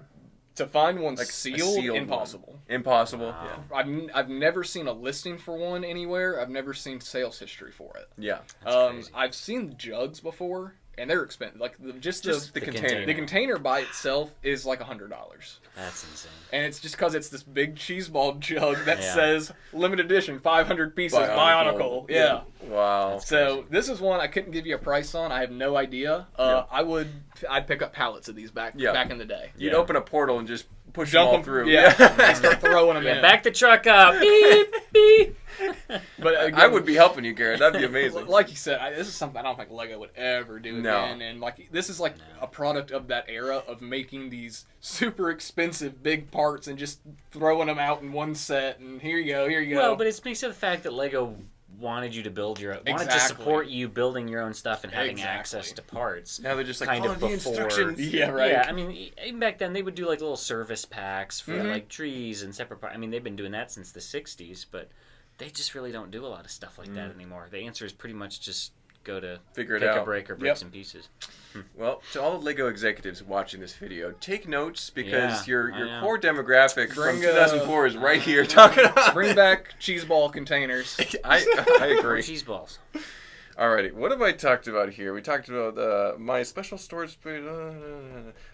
To find one Like sealed, impossible. One. Impossible. Wow. Yeah. I've never seen a listing for one anywhere. I've never seen sales history for it. Yeah. I've seen jugs before, and they're expensive. Like just the container. The container by itself is like $100. That's insane. And it's just because it's this big cheeseball jug that says limited edition, 500 pieces, Bionicle. Yeah. Wow. So this is one I couldn't give you a price on. I have no idea. I'd pick up pallets of these back in the day. You'd open a portal and just push Jump them all through. Yeah. And start throwing them in. Back the truck up. Beep, beep. But again, I would be helping you, Garrett. That'd be amazing. Like you said, this is something I don't think Lego would ever do again. And like this is like a product of that era of making these super expensive big parts and just throwing them out in one set. And here you go. Well, but it speaks to the fact that Lego wanted you to build your own, wanted to support you building your own stuff and having access to parts. Now they're just like, kind follow of the before. instructions. Yeah, right. Yeah, I mean, even back then they would do like little service packs for like trees and separate parts. I mean, they've been doing that since the 60s, but they just really don't do a lot of stuff like that anymore. The answer is pretty much just go to pick a break or bricks and pieces. Well, to all the Lego executives watching this video, take notes because your core demographic from 2004 is right here talking about Bring back cheeseball containers. I agree. Cheese balls. Alrighty, what have I talked about here? We talked about my special storage space.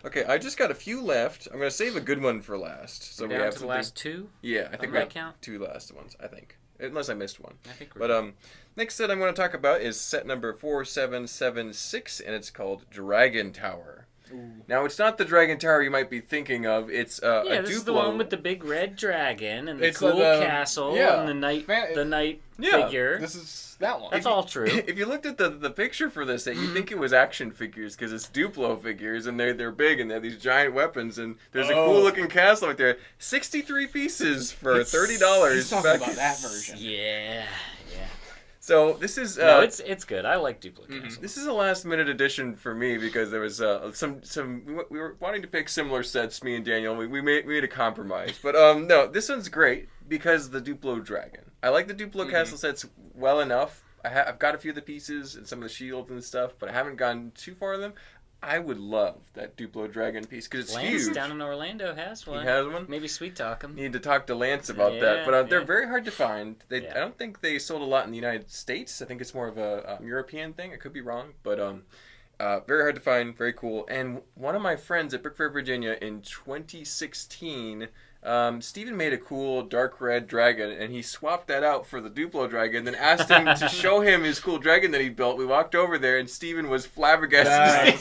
Okay, I just got a few left. I'm going to save a good one for last. So We're we down have to the something... last 2? Yeah, I think we have 2 last ones, I think. Unless I missed one. I think But next set I'm going to talk about is set number 4776, and it's called Dragon Tower. Ooh. Now, it's not the Dragon Tower you might be thinking of. It's a Duplo. This is the one with the big red dragon and the cool castle and the knight figure. This is that one. That's all true. If you looked at the picture for this set, you'd think it was action figures because it's Duplo figures and they're big and they have these giant weapons and there's a cool looking castle right there. 63 pieces for $30. He's talking about that version. Yeah. So this is no, it's good. I like Duplo Castle. This is a last minute addition for me because there was some we were wanting to pick similar sets, me and Daniel. We made a compromise, but no, this one's great because the Duplo Dragon. I like the Duplo Castle sets well enough. I've got a few of the pieces and some of the shields and stuff, but I haven't gone too far in them. I would love that Duplo Dragon piece because it's Lance huge. Down in Orlando has one. He has one? Maybe sweet talk him. Need to talk to Lance about that. But they're very hard to find. I don't think they sold a lot in the United States. I think it's more of a European thing. I could be wrong. But very hard to find. Very cool. And one of my friends at Brick Fair, Virginia in 2016 Steven made a cool dark red dragon, and he swapped that out for the Duplo dragon, then asked him to show him his cool dragon that he built. We walked over there, and Steven was flabbergasted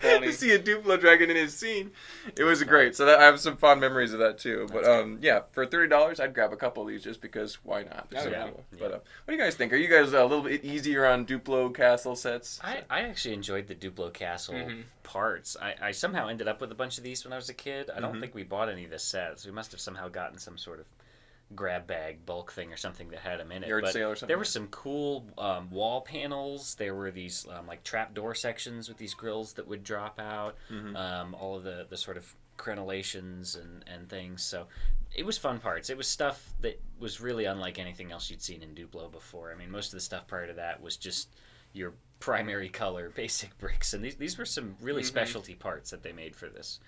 to see a Duplo dragon in his scene. It was great. So I have some fond memories of that, too. But yeah, for $30, I'd grab a couple of these just because why not? They're so cool. But what do you guys think? Are you guys a little bit easier on Duplo Castle sets? I actually enjoyed the Duplo Castle parts. I somehow ended up with a bunch of these when I was a kid. I don't think we bought any of the sets. We must have somehow gotten some sort of grab bag bulk thing or something that had them in it. Yard sale or something. There were some cool wall panels. There were these like trap door sections with these grills that would drop out. All of the sort of crenellations and things. So it was fun parts. It was stuff that was really unlike anything else you'd seen in Duplo before. I mean, most of the stuff prior to that was just your primary color basic bricks, and these were some really specialty parts that they made for this,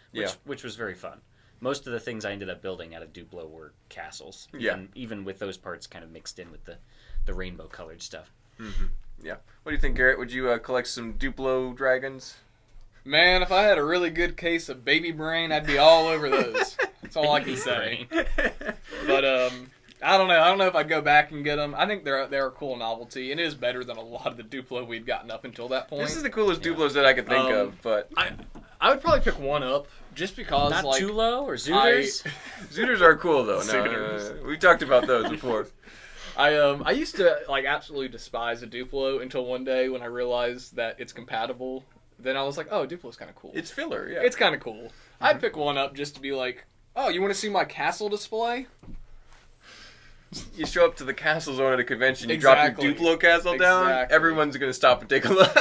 which was very fun. Most of the things I ended up building out of Duplo were castles. Even with those parts kind of mixed in with the rainbow colored stuff. Yeah. What do you think, Garrett? Would you collect some Duplo dragons? Man, if I had a really good case of baby brain, I'd be all over those. That's all I can say. But I don't know. I don't know if I'd go back and get them. I think they're a cool novelty, and it is better than a lot of the Duplo we'd gotten up until that point. This is the coolest Duplos that I could think of, but I would probably pick one up just because not too low or Zooters. Zooters are cool though. No, we talked about those before. I used to absolutely despise a Duplo until one day when I realized that it's compatible. Then I was like, oh, Duplo's kind of cool. It's filler, yeah. It's kind of cool. I'd pick one up just to be like, oh, you want to see my castle display? You show up to the castle zone at a convention, you drop your Duplo castle down, everyone's going to stop and take a look.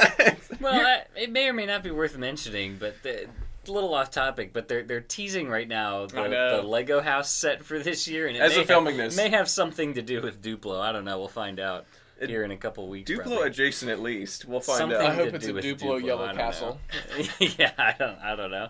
Well, it may or may not be worth mentioning, but a little off topic, but they're teasing right now the Lego house set for this year, and it may have something to do with Duplo. I don't know. We'll find out here in a couple weeks. Duplo probably. Adjacent at least. We'll find out. I hope it's a Duplo yellow castle. Yeah, I don't know.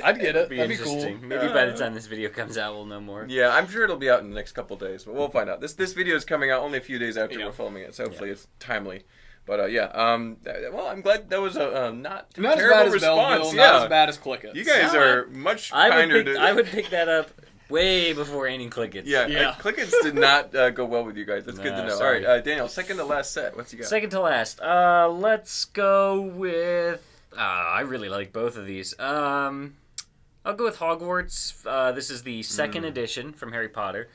I'd get it. That'd be interesting. Cool. Maybe by the time this video comes out, we'll know more. Yeah, I'm sure it'll be out in the next couple days, but we'll find out. This video is coming out only a few days after we're filming it, so hopefully it's timely. But well, I'm glad that was a not terrible as bad as response. Belleville, not as bad as Clikits. You guys are much kinder. I would pick that up way before any Clikits. Yeah. Clikits did not go well with you guys. That's good to know. Sorry. All right, Daniel, second to last set. What's you got? Second to last. Let's go with... I really like both of these. I'll go with Hogwarts. This is the second edition from Harry Potter.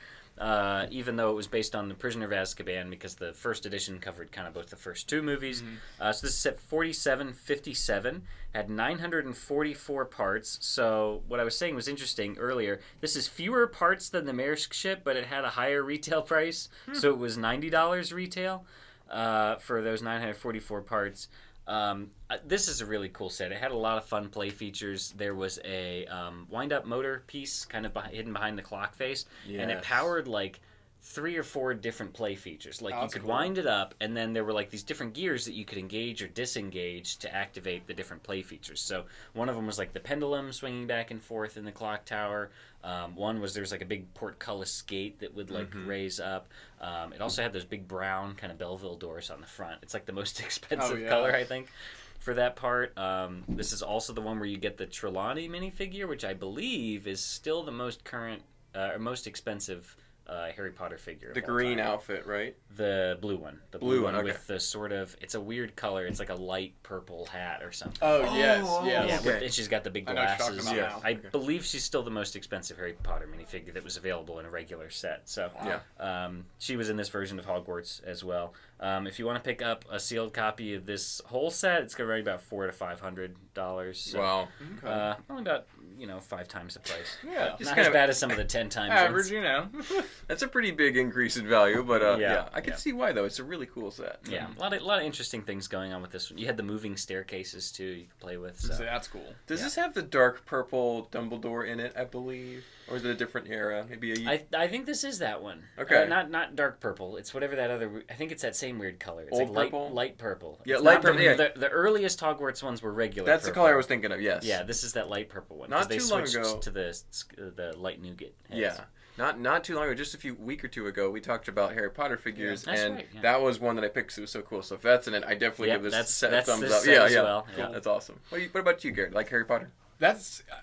Even though it was based on The Prisoner of Azkaban, because the first edition covered kind of both the first two movies. So this is set 4757, had 944 parts. So what I was saying was interesting earlier. This is fewer parts than the Maersk ship, but it had a higher retail price. So it was $90 retail for those 944 parts. This is a really cool set. It had a lot of fun play features. There was a wind-up motor piece kind of hidden behind the clock face, and it powered like 3 or 4 different play features. Like you could wind it up, and then there were like these different gears that you could engage or disengage to activate the different play features. So one of them was like the pendulum swinging back and forth in the clock tower. One was there was like a big portcullis gate that would like raise up. It also had those big brown kind of Belleville doors on the front. It's like the most expensive color, I think, for that part. This is also the one where you get the Trelawney minifigure, which I believe is still the most current or most expensive Harry Potter figure. The green outfit, right? The blue one. The blue one with the sort of, it's a weird color. It's like a light purple hat or something. Yes. Yeah, and she's got the big glasses. I believe she's still the most expensive Harry Potter minifigure that was available in a regular set. So she was in this version of Hogwarts as well. If you want to pick up a sealed copy of this whole set, it's going to be about $400 to $500. So, wow. Only about 5 times the price. Yeah, not as bad as some of the 10 times average. That's a pretty big increase in value, but I can see why though. It's a really cool set. Yeah, a lot of interesting things going on with this one. You had the moving staircases too you could play with. So that's cool. Does this have the dark purple Dumbledore in it? I believe, or is it a different era? Maybe I think this is that one. Okay, not dark purple. It's whatever that other. I think it's that same weird color. It's Old like purple? light purple. Yeah, light purple. The earliest Hogwarts ones were regular. That's purple. the color I was thinking of. Yes. Yeah, this is that light purple one. Not they too long switched ago to the light nougat heads. Yeah. Not too long ago, just a week or two ago, we talked about Harry Potter figures, and right, that was one that I picked because it was so cool. So if that's in it, I definitely give this set a thumbs up. Well. That's awesome. What about you, Garrett? Like Harry Potter?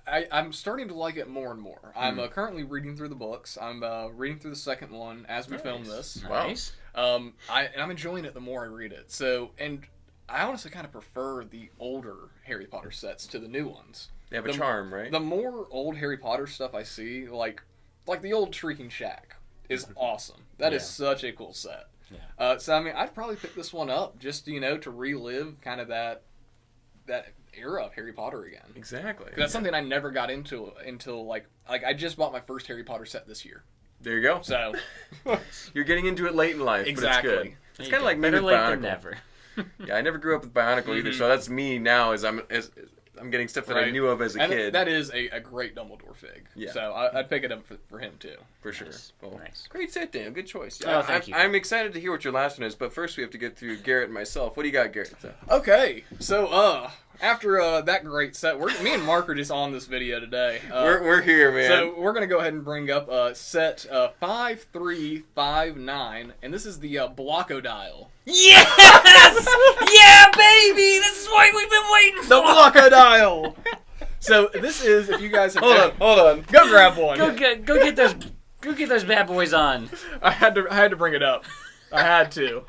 I'm starting to like it more and more. I'm currently reading through the books. I'm reading through the second one as we film this. Nice. And I'm enjoying it the more I read it. So, and I honestly kind of prefer the older Harry Potter sets to the new ones. They have a charm, right? The more old Harry Potter stuff I see, like the old Shrieking Shack, is awesome. That is such a cool set. Yeah. So I mean, I'd probably pick this one up just to relive kind of that era of Harry Potter again. Exactly. That's something I never got into until like I just bought my first Harry Potter set this year. There you go. So you're getting into it late in life, exactly. But it's good. It's kind of like me better with late Bionicle. than never. Yeah, I never grew up with Bionicle either, so that's me now. I'm getting stuff that I knew of as a kid. That is a great Dumbledore fig. Yeah. So I'd pick it up for him too. For sure. Nice. Well, Nice. Great set, Daniel. Good choice. Oh, thank you. I'm excited to hear what your last one is, but first we have to get through Garrett and myself. What do you got, Garrett? Okay, so after that great set, me and Mark are just on this video today. We're here, man. So we're gonna go ahead and bring up set 5359, and this is the Blockco Dial. Yes! Yeah, baby! This is what we've been waiting for! The Blockco Dial! So this is, if you guys have... Hold on. Go grab one. Go get those bad boys on. I had to bring it up. I had to.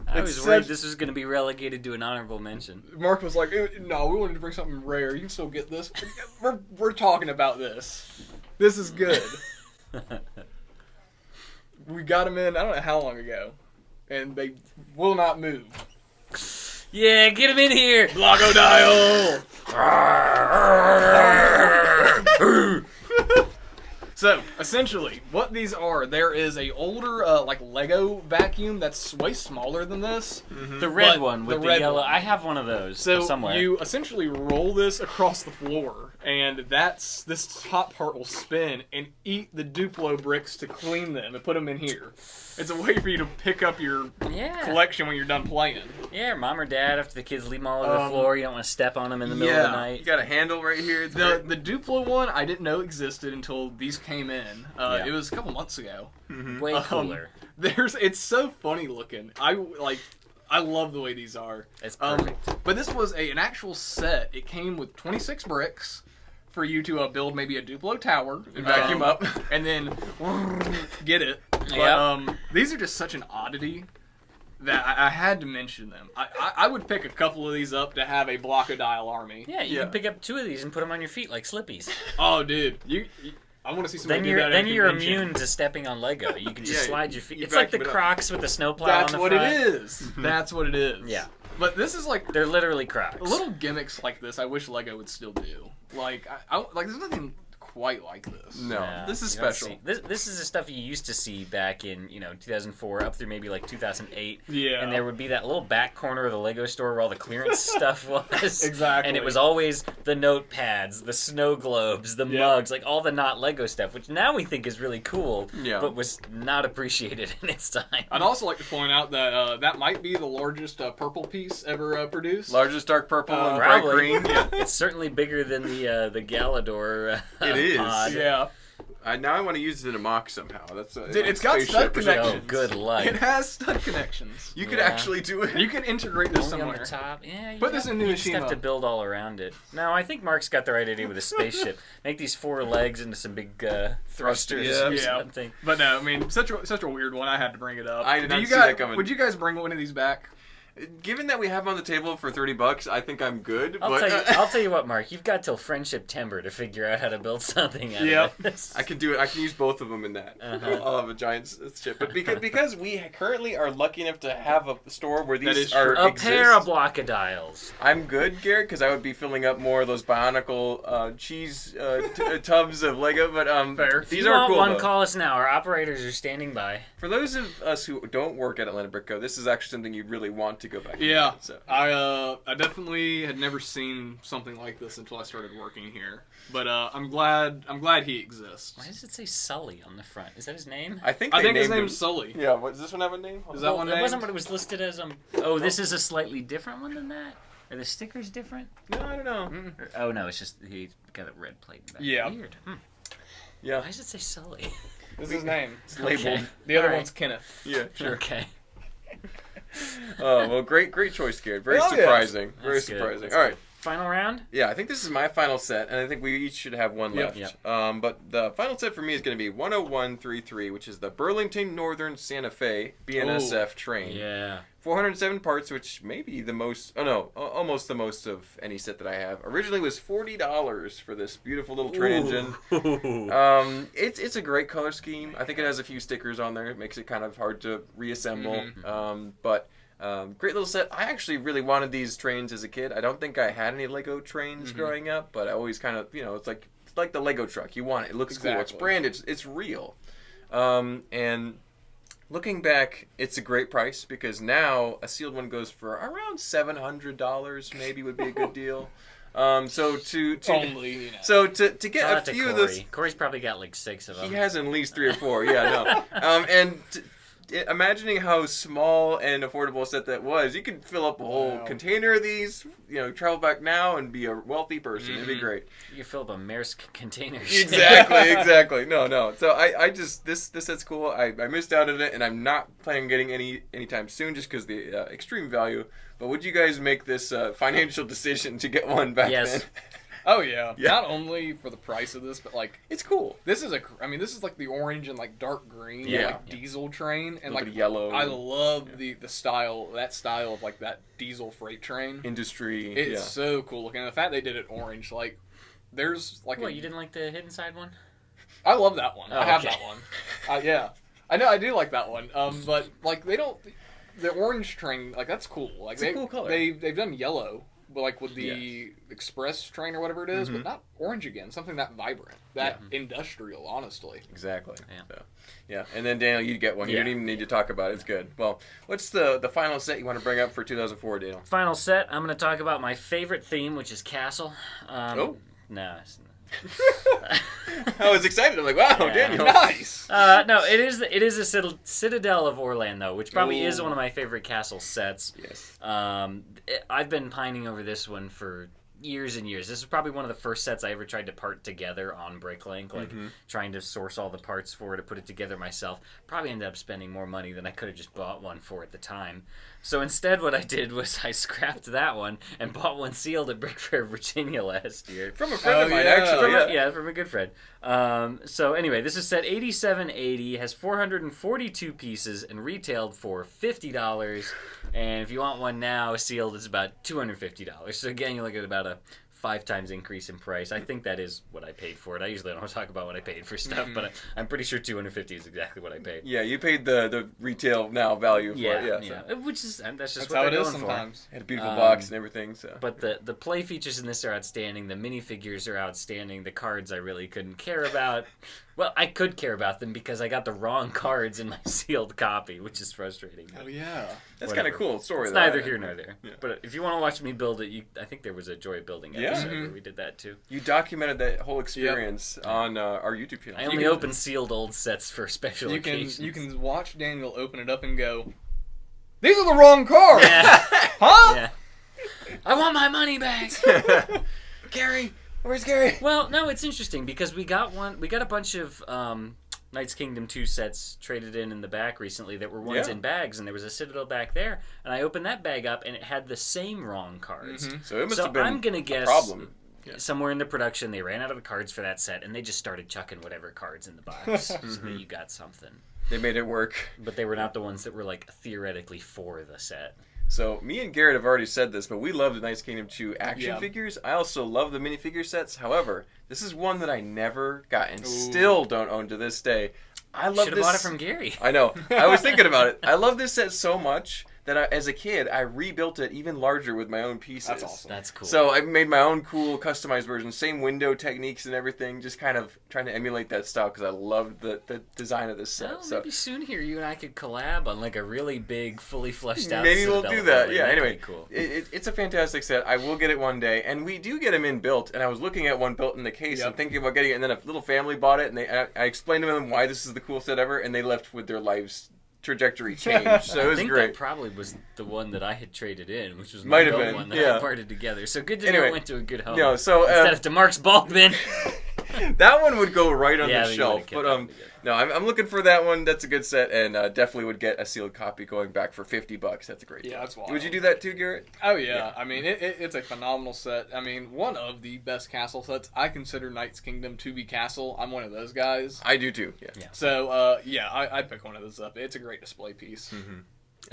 I was worried this was going to be relegated to an honorable mention. Mark was like, no, we wanted to bring something rare. You can still get this. We're talking about this. This is good. We got them in, I don't know how long ago. And they will not move. Yeah, get him in here! Blockco Dial! So, essentially, what these are, there is a older, Lego vacuum that's way smaller than this. Mm-hmm. The red one with the yellow. I have one of those somewhere. So, you essentially roll this across the floor, and this top part will spin and eat the Duplo bricks to clean them and put them in here. It's a way for you to pick up your collection when you're done playing. Yeah, mom or dad, after the kids leave them all over the floor, you don't want to step on them in the middle of the night. You got a handle right here. The Duplo one, I didn't know existed until these came in. It was a couple months ago. Mm-hmm. Way cooler. It's so funny looking. I love the way these are. It's perfect. But this was an actual set. It came with 26 bricks for you to build maybe a Duplo tower and vacuum up, and then get it. But these are just such an oddity that I had to mention them. I would pick a couple of these up to have a Blockco Dial army. Yeah, you can pick up 2 of these and put them on your feet like Slippies. Oh, dude, I want to see somebody do that. Then you're immune to stepping on Lego. You can just slide your feet. It's like the Crocs with the snowplow on the front. That's what it is. That's what it is. Yeah. But this is like... They're literally Crocs. Little gimmicks like this I wish Lego would still do. Like there's nothing quite like this. No, this is special. This is the stuff you used to see back in 2004 up through maybe like 2008. Yeah. And there would be that little back corner of the Lego store where all the clearance stuff was. Exactly. And it was always the notepads, the snow globes, the mugs, like all the not Lego stuff, which now we think is really cool, but was not appreciated in its time. I'd also like to point out that that might be the largest purple piece ever produced. Largest dark purple and bright green. Yeah. It's certainly bigger than the Galador. It is. pod. Yeah. Now I want to use it in a mock somehow. It's got stud connections. Oh, good luck. It has stud connections. You could actually do it. You can integrate this Only somewhere. on the top. Yeah, Put this in the machine. You just have to build all around it. No, I think Mark's got the right idea with a spaceship. Make these 4 legs into some big thrusters or something. But no, I mean, such a weird one. I had to bring it up. I did not see that coming. Would you guys bring one of these back? Given that we have them on the table for $30, I think I'm good. I'll tell you what, Mark. You've got till Friendship Timber to figure out how to build something out of this. I can do it. I can use both of them in that. I'll have a giant ship. But because we currently are lucky enough to have a store where these are a pair of Blockco Dials. I'm good, Garrett, because I would be filling up more of those Bionicle cheese tubs of Lego. But fair. These are cool. One, call us now. Our operators are standing by. For those of us who don't work at Atlanta Brick Co., this is actually something you really want to go back. Yeah, to, so. I definitely had never seen something like this until I started working here. But I'm glad he exists. Why does it say Sully on the front? Is that his name? I think his name's Sully. Yeah. Does this one have a name? Is that one? It wasn't what it was listed as. Oh, this is a slightly different one than that. Are the stickers different? No, I don't know. Oh no, it's just he got a red plate in the back. Yeah. Weird. Yeah. Why does it say Sully? This is his name. It's labeled. Okay. The other one's Kenneth. Yeah, sure. Okay. Oh, well, great choice, Garrett. Very surprising. Yeah. Very That's surprising. good. All right. Final round? Yeah, I think this is my final set, and I think we each should have one left. Yep. But the final set for me is going to be 10133, which is the Burlington Northern Santa Fe BNSF train. Yeah. 407 parts, which may be the most, almost the most of any set that I have. Originally was $40 for this beautiful little train engine. It's a great color scheme. I think it has a few stickers on there. It makes it kind of hard to reassemble. But great little set. I actually really wanted these trains as a kid. I don't think I had any Lego trains growing up, but I always kind of, it's like the Lego truck. You want it. It looks cool. It's branded. It's real. And looking back, it's a great price because now a sealed one goes for around $700. Maybe would be a good deal. So to get a few of those, Corey's probably got like 6 of them. He has at least 3 or 4. Yeah, no. Imagining how small and affordable a set that was, you could fill up a whole container of these, travel back now and be a wealthy person. It'd be great. You fill up a Maersk container. Exactly. No. So I just, this set's cool. I missed out on it, and I'm not planning on getting anytime soon just because the extreme value. But would you guys make this financial decision to get one back then? Oh yeah. Not only for the price of this, but like it's cool. This is like the orange and like dark green, diesel train, and like yellow. I love the style of like that diesel freight train industry. It's so cool looking. And the fact they did it orange, like there's like you didn't like the hidden side one? I love that one. Oh, I have that one. Yeah, I know I do like that one. But like they don't the orange train like that's cool. Like it's a cool color. They've done yellow. Like with the express train or whatever it is, but not orange again. Something that vibrant, that industrial, honestly. Exactly. Yeah. And then Daniel, you get one. You don't even need to talk about it. It's good. Well, what's the final set you want to bring up for 2004, Daniel? Final set. I'm going to talk about my favorite theme, which is Castle. No. I was excited. I'm like, wow, Daniel. Nice. No, it is a Citadel of Orland, though, which probably is one of my favorite castle sets. Yes. I've been pining over this one for years and years. This is probably one of the first sets I ever tried to part together on Bricklink, like trying to source all the parts for it, to put it together myself. Probably ended up spending more money than I could have just bought one for at the time. So instead what I did was I scrapped that one and bought one sealed at Brick Fair, Virginia last year. From a friend of mine, actually. From a good friend. So anyway, this is set 8780, has 442 pieces, and retailed for $50. And if you want one now sealed, it's about $250. So again, you look at about a 5 times increase in price. I think that is what I paid for it. I usually don't talk about what I paid for stuff, but I'm pretty sure $250 is exactly what I paid. Yeah, you paid the retail now value for it. Yeah. Which is that's just that's what how they're it is going sometimes. for. Had a beautiful box and everything. So, but the play features in this are outstanding. The minifigures are outstanding. The cards I really couldn't care about. Well, I could care about them because I got the wrong cards in my sealed copy, which is frustrating. Oh yeah, that's kind of cool story. It's neither here nor there. Yeah. But if you want to watch me build it, I think there was a Joy of Building episode where we did that too. You documented that whole experience on our YouTube channel. I only open sealed old sets for special occasions. You can watch Daniel open it up and go, "These are the wrong cards." Yeah. Huh? Yeah. I want my money back. Gary. Where's Gary? Well, no, it's interesting because we got a bunch of Knights Kingdom 2 sets traded in the back recently that were ones in bags, and there was a Citadel back there, and I opened that bag up, and it had the same wrong cards. So it must have been I'm gonna guess a problem. Somewhere in the production, they ran out of the cards for that set, and they just started chucking whatever cards in the box so that you got something. They made it work. But they were not the ones that were like theoretically for the set. So, me and Garrett have already said this, but we love the Knights Kingdom 2 action figures. I also love the minifigure sets. However, this is one that I never got and still don't own to this day. I love this. Should have bought it from Gary. I know. I was thinking about it. I love this set so much that as a kid, I rebuilt it even larger with my own pieces. That's awesome. That's cool. So I made my own cool customized version, same window techniques and everything, just kind of trying to emulate that style because I loved the design of this set. Well, maybe soon here you and I could collab on like a really big, fully fleshed out Maybe we'll Citadel do that. Orland. Yeah, That'd anyway, be cool. It's a fantastic set. I will get it one day, and we do get them in built, and I was looking at one built in the case and thinking about getting it, and then a little family bought it, and I explained to them why this is the coolest set ever, and they left with their lives trajectory changed, so it was I think great. That probably was the one that I had traded in, which was Might my have been, one that I parted together. So good to know it went to a good home. No, so instead of to Mark's bulk bin. That one would go right on Yeah, the you shelf. would've kept But that one together. no, I'm looking for that one. That's a good set, and definitely would get a sealed copy going back for $50. That's a great deal. Yeah, that's wild. Would you do that too, Garrett? Oh yeah, I mean it's a phenomenal set. I mean, one of the best castle sets. I consider Knight's Kingdom to be castle. I'm one of those guys. I do too. Yeah. So I'd pick one of those up. It's a great display piece. Mm-hmm.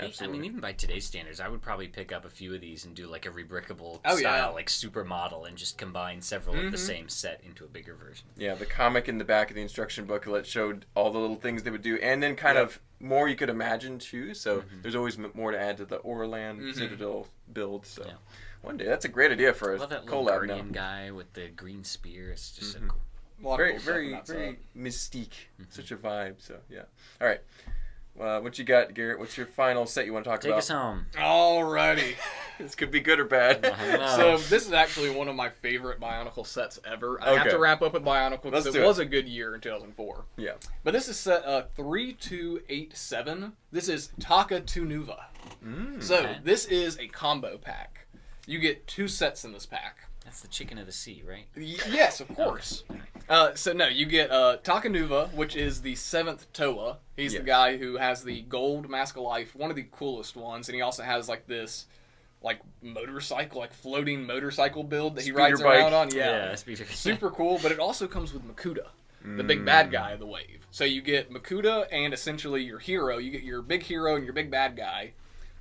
I Absolutely. mean, even by today's standards, I would probably pick up a few of these and do like a rebrickable Oh, style, yeah. like supermodel, and just combine several of the same set into a bigger version. Yeah, the comic in the back of the instruction booklet showed all the little things they would do, and then kind of more you could imagine too. So there's always more to add to the Orland Citadel build. So one day, that's a great idea for I a love that little collab guardian now. guy with the green spear. It's just so cool. A lot of Very, cool stuff in very, that very set. mystique. Such a vibe. So yeah. All right. What you got, Garrett? What's your final set you want to talk Take about? us home. Alrighty. This could be good or bad. So this is actually one of my favorite Bionicle sets ever. I have Okay. to wrap up with Bionicle because Let's it do was a good year in 2004. Yeah. But this is set 3287. This is Takatunua. So okay. this is a combo pack. You get 2 sets in this pack. That's the chicken of the sea, right? Yes, of course. So no, you get Takatunua, which is the 7th Toa. He's Yes. the guy who has the gold Mask of Life, one of the coolest ones, and he also has like this motorcycle, like floating motorcycle build that he Speeder rides bike. around on. That's beautiful. Super cool, but it also comes with Makuta, the big bad guy of the wave. So you get Makuta and essentially your hero. You get your big hero and your big bad guy.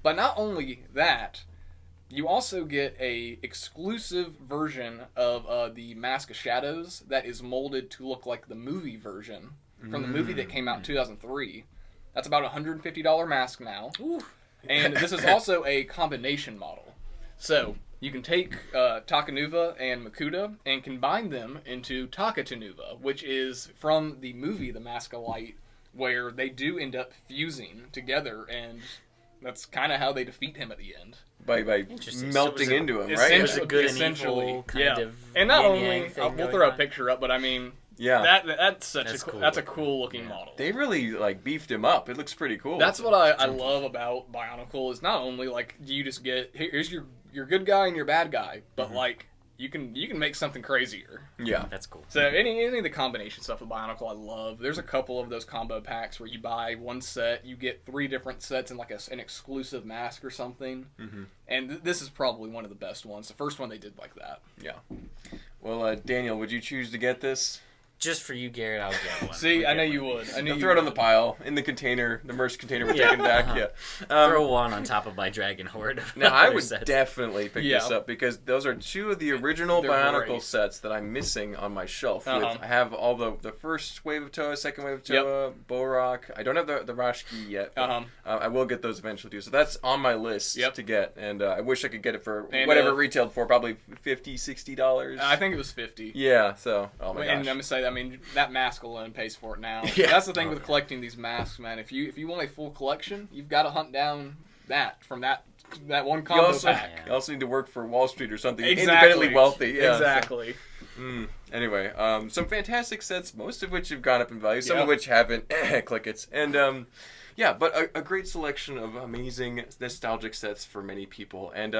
But not only that, you also get a exclusive version of the Mask of Shadows that is molded to look like the movie version from the movie that came out in 2003. That's about a $150 mask now. Ooh. And this is also a combination model. So you can take Takatunua and Makuta and combine them into Takatunua, which is from the movie The Mask of Light, where they do end up fusing together, and that's kind of how they defeat him at the end. By Interesting. melting So was it- into him, It right? was a good and Essentially, evil kind of and not yin-yang only thing we'll going throw a on. picture up, but I mean, Yeah. that's such That's a cool, cool that's a looking. cool looking Yeah. model. They really beefed him up. It looks pretty cool. That's what I love about Bionicle is not only like you just get here's your good guy and your bad guy, but like you can make something crazier. Yeah. That's cool. So any of the combination stuff with Bionicle I love. There's a couple of those combo packs where you buy one set, you get 3 different sets and like an exclusive mask or something. And this is probably one of the best ones. The first one they did like that. Yeah. Well, Daniel, would you choose to get this? Just for you, Garrett, I'll get one. See, We'll I know get you one. would. I knew I'll you throw it on the would. pile in the container, the merch container we're Yeah, taking back. uh-huh. Yeah. Throw one on top of my dragon horde. of Now, I other would sets. definitely pick this Yeah. up because those are 2 of the original They're Bionicle great. sets that I'm missing on my shelf. Uh-huh. I have all the first wave of Toa, second wave of Toa, Borok. I don't have the Rashki yet. But, I will get those eventually too. So that's on my list to get, and I wish I could get it for And, whatever it retailed for, probably $50, $60. I think it was 50. Yeah. So oh my And gosh. I'm gonna say, I mean, that mask alone pays for it now. Yeah. That's the thing with collecting these masks, man. If you want a full collection, you've got to hunt down that from that one You combo also, pack. you also need to work for Wall Street or something. Exactly. Independently wealthy. Yeah. Exactly. Anyway, some fantastic sets, most of which have gone up in value, some Yeah. of which haven't. Clikits. And yeah, but a great selection of amazing nostalgic sets for many people. And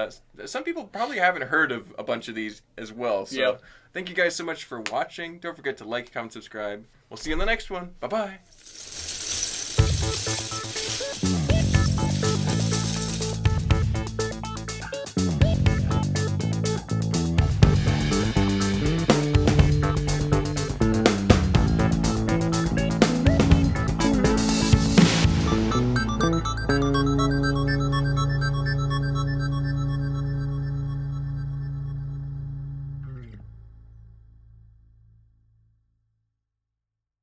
some people probably haven't heard of a bunch of these as well. So Yep. thank you guys so much for watching. Don't forget to like, comment, subscribe. We'll see you in the next one. Bye-bye.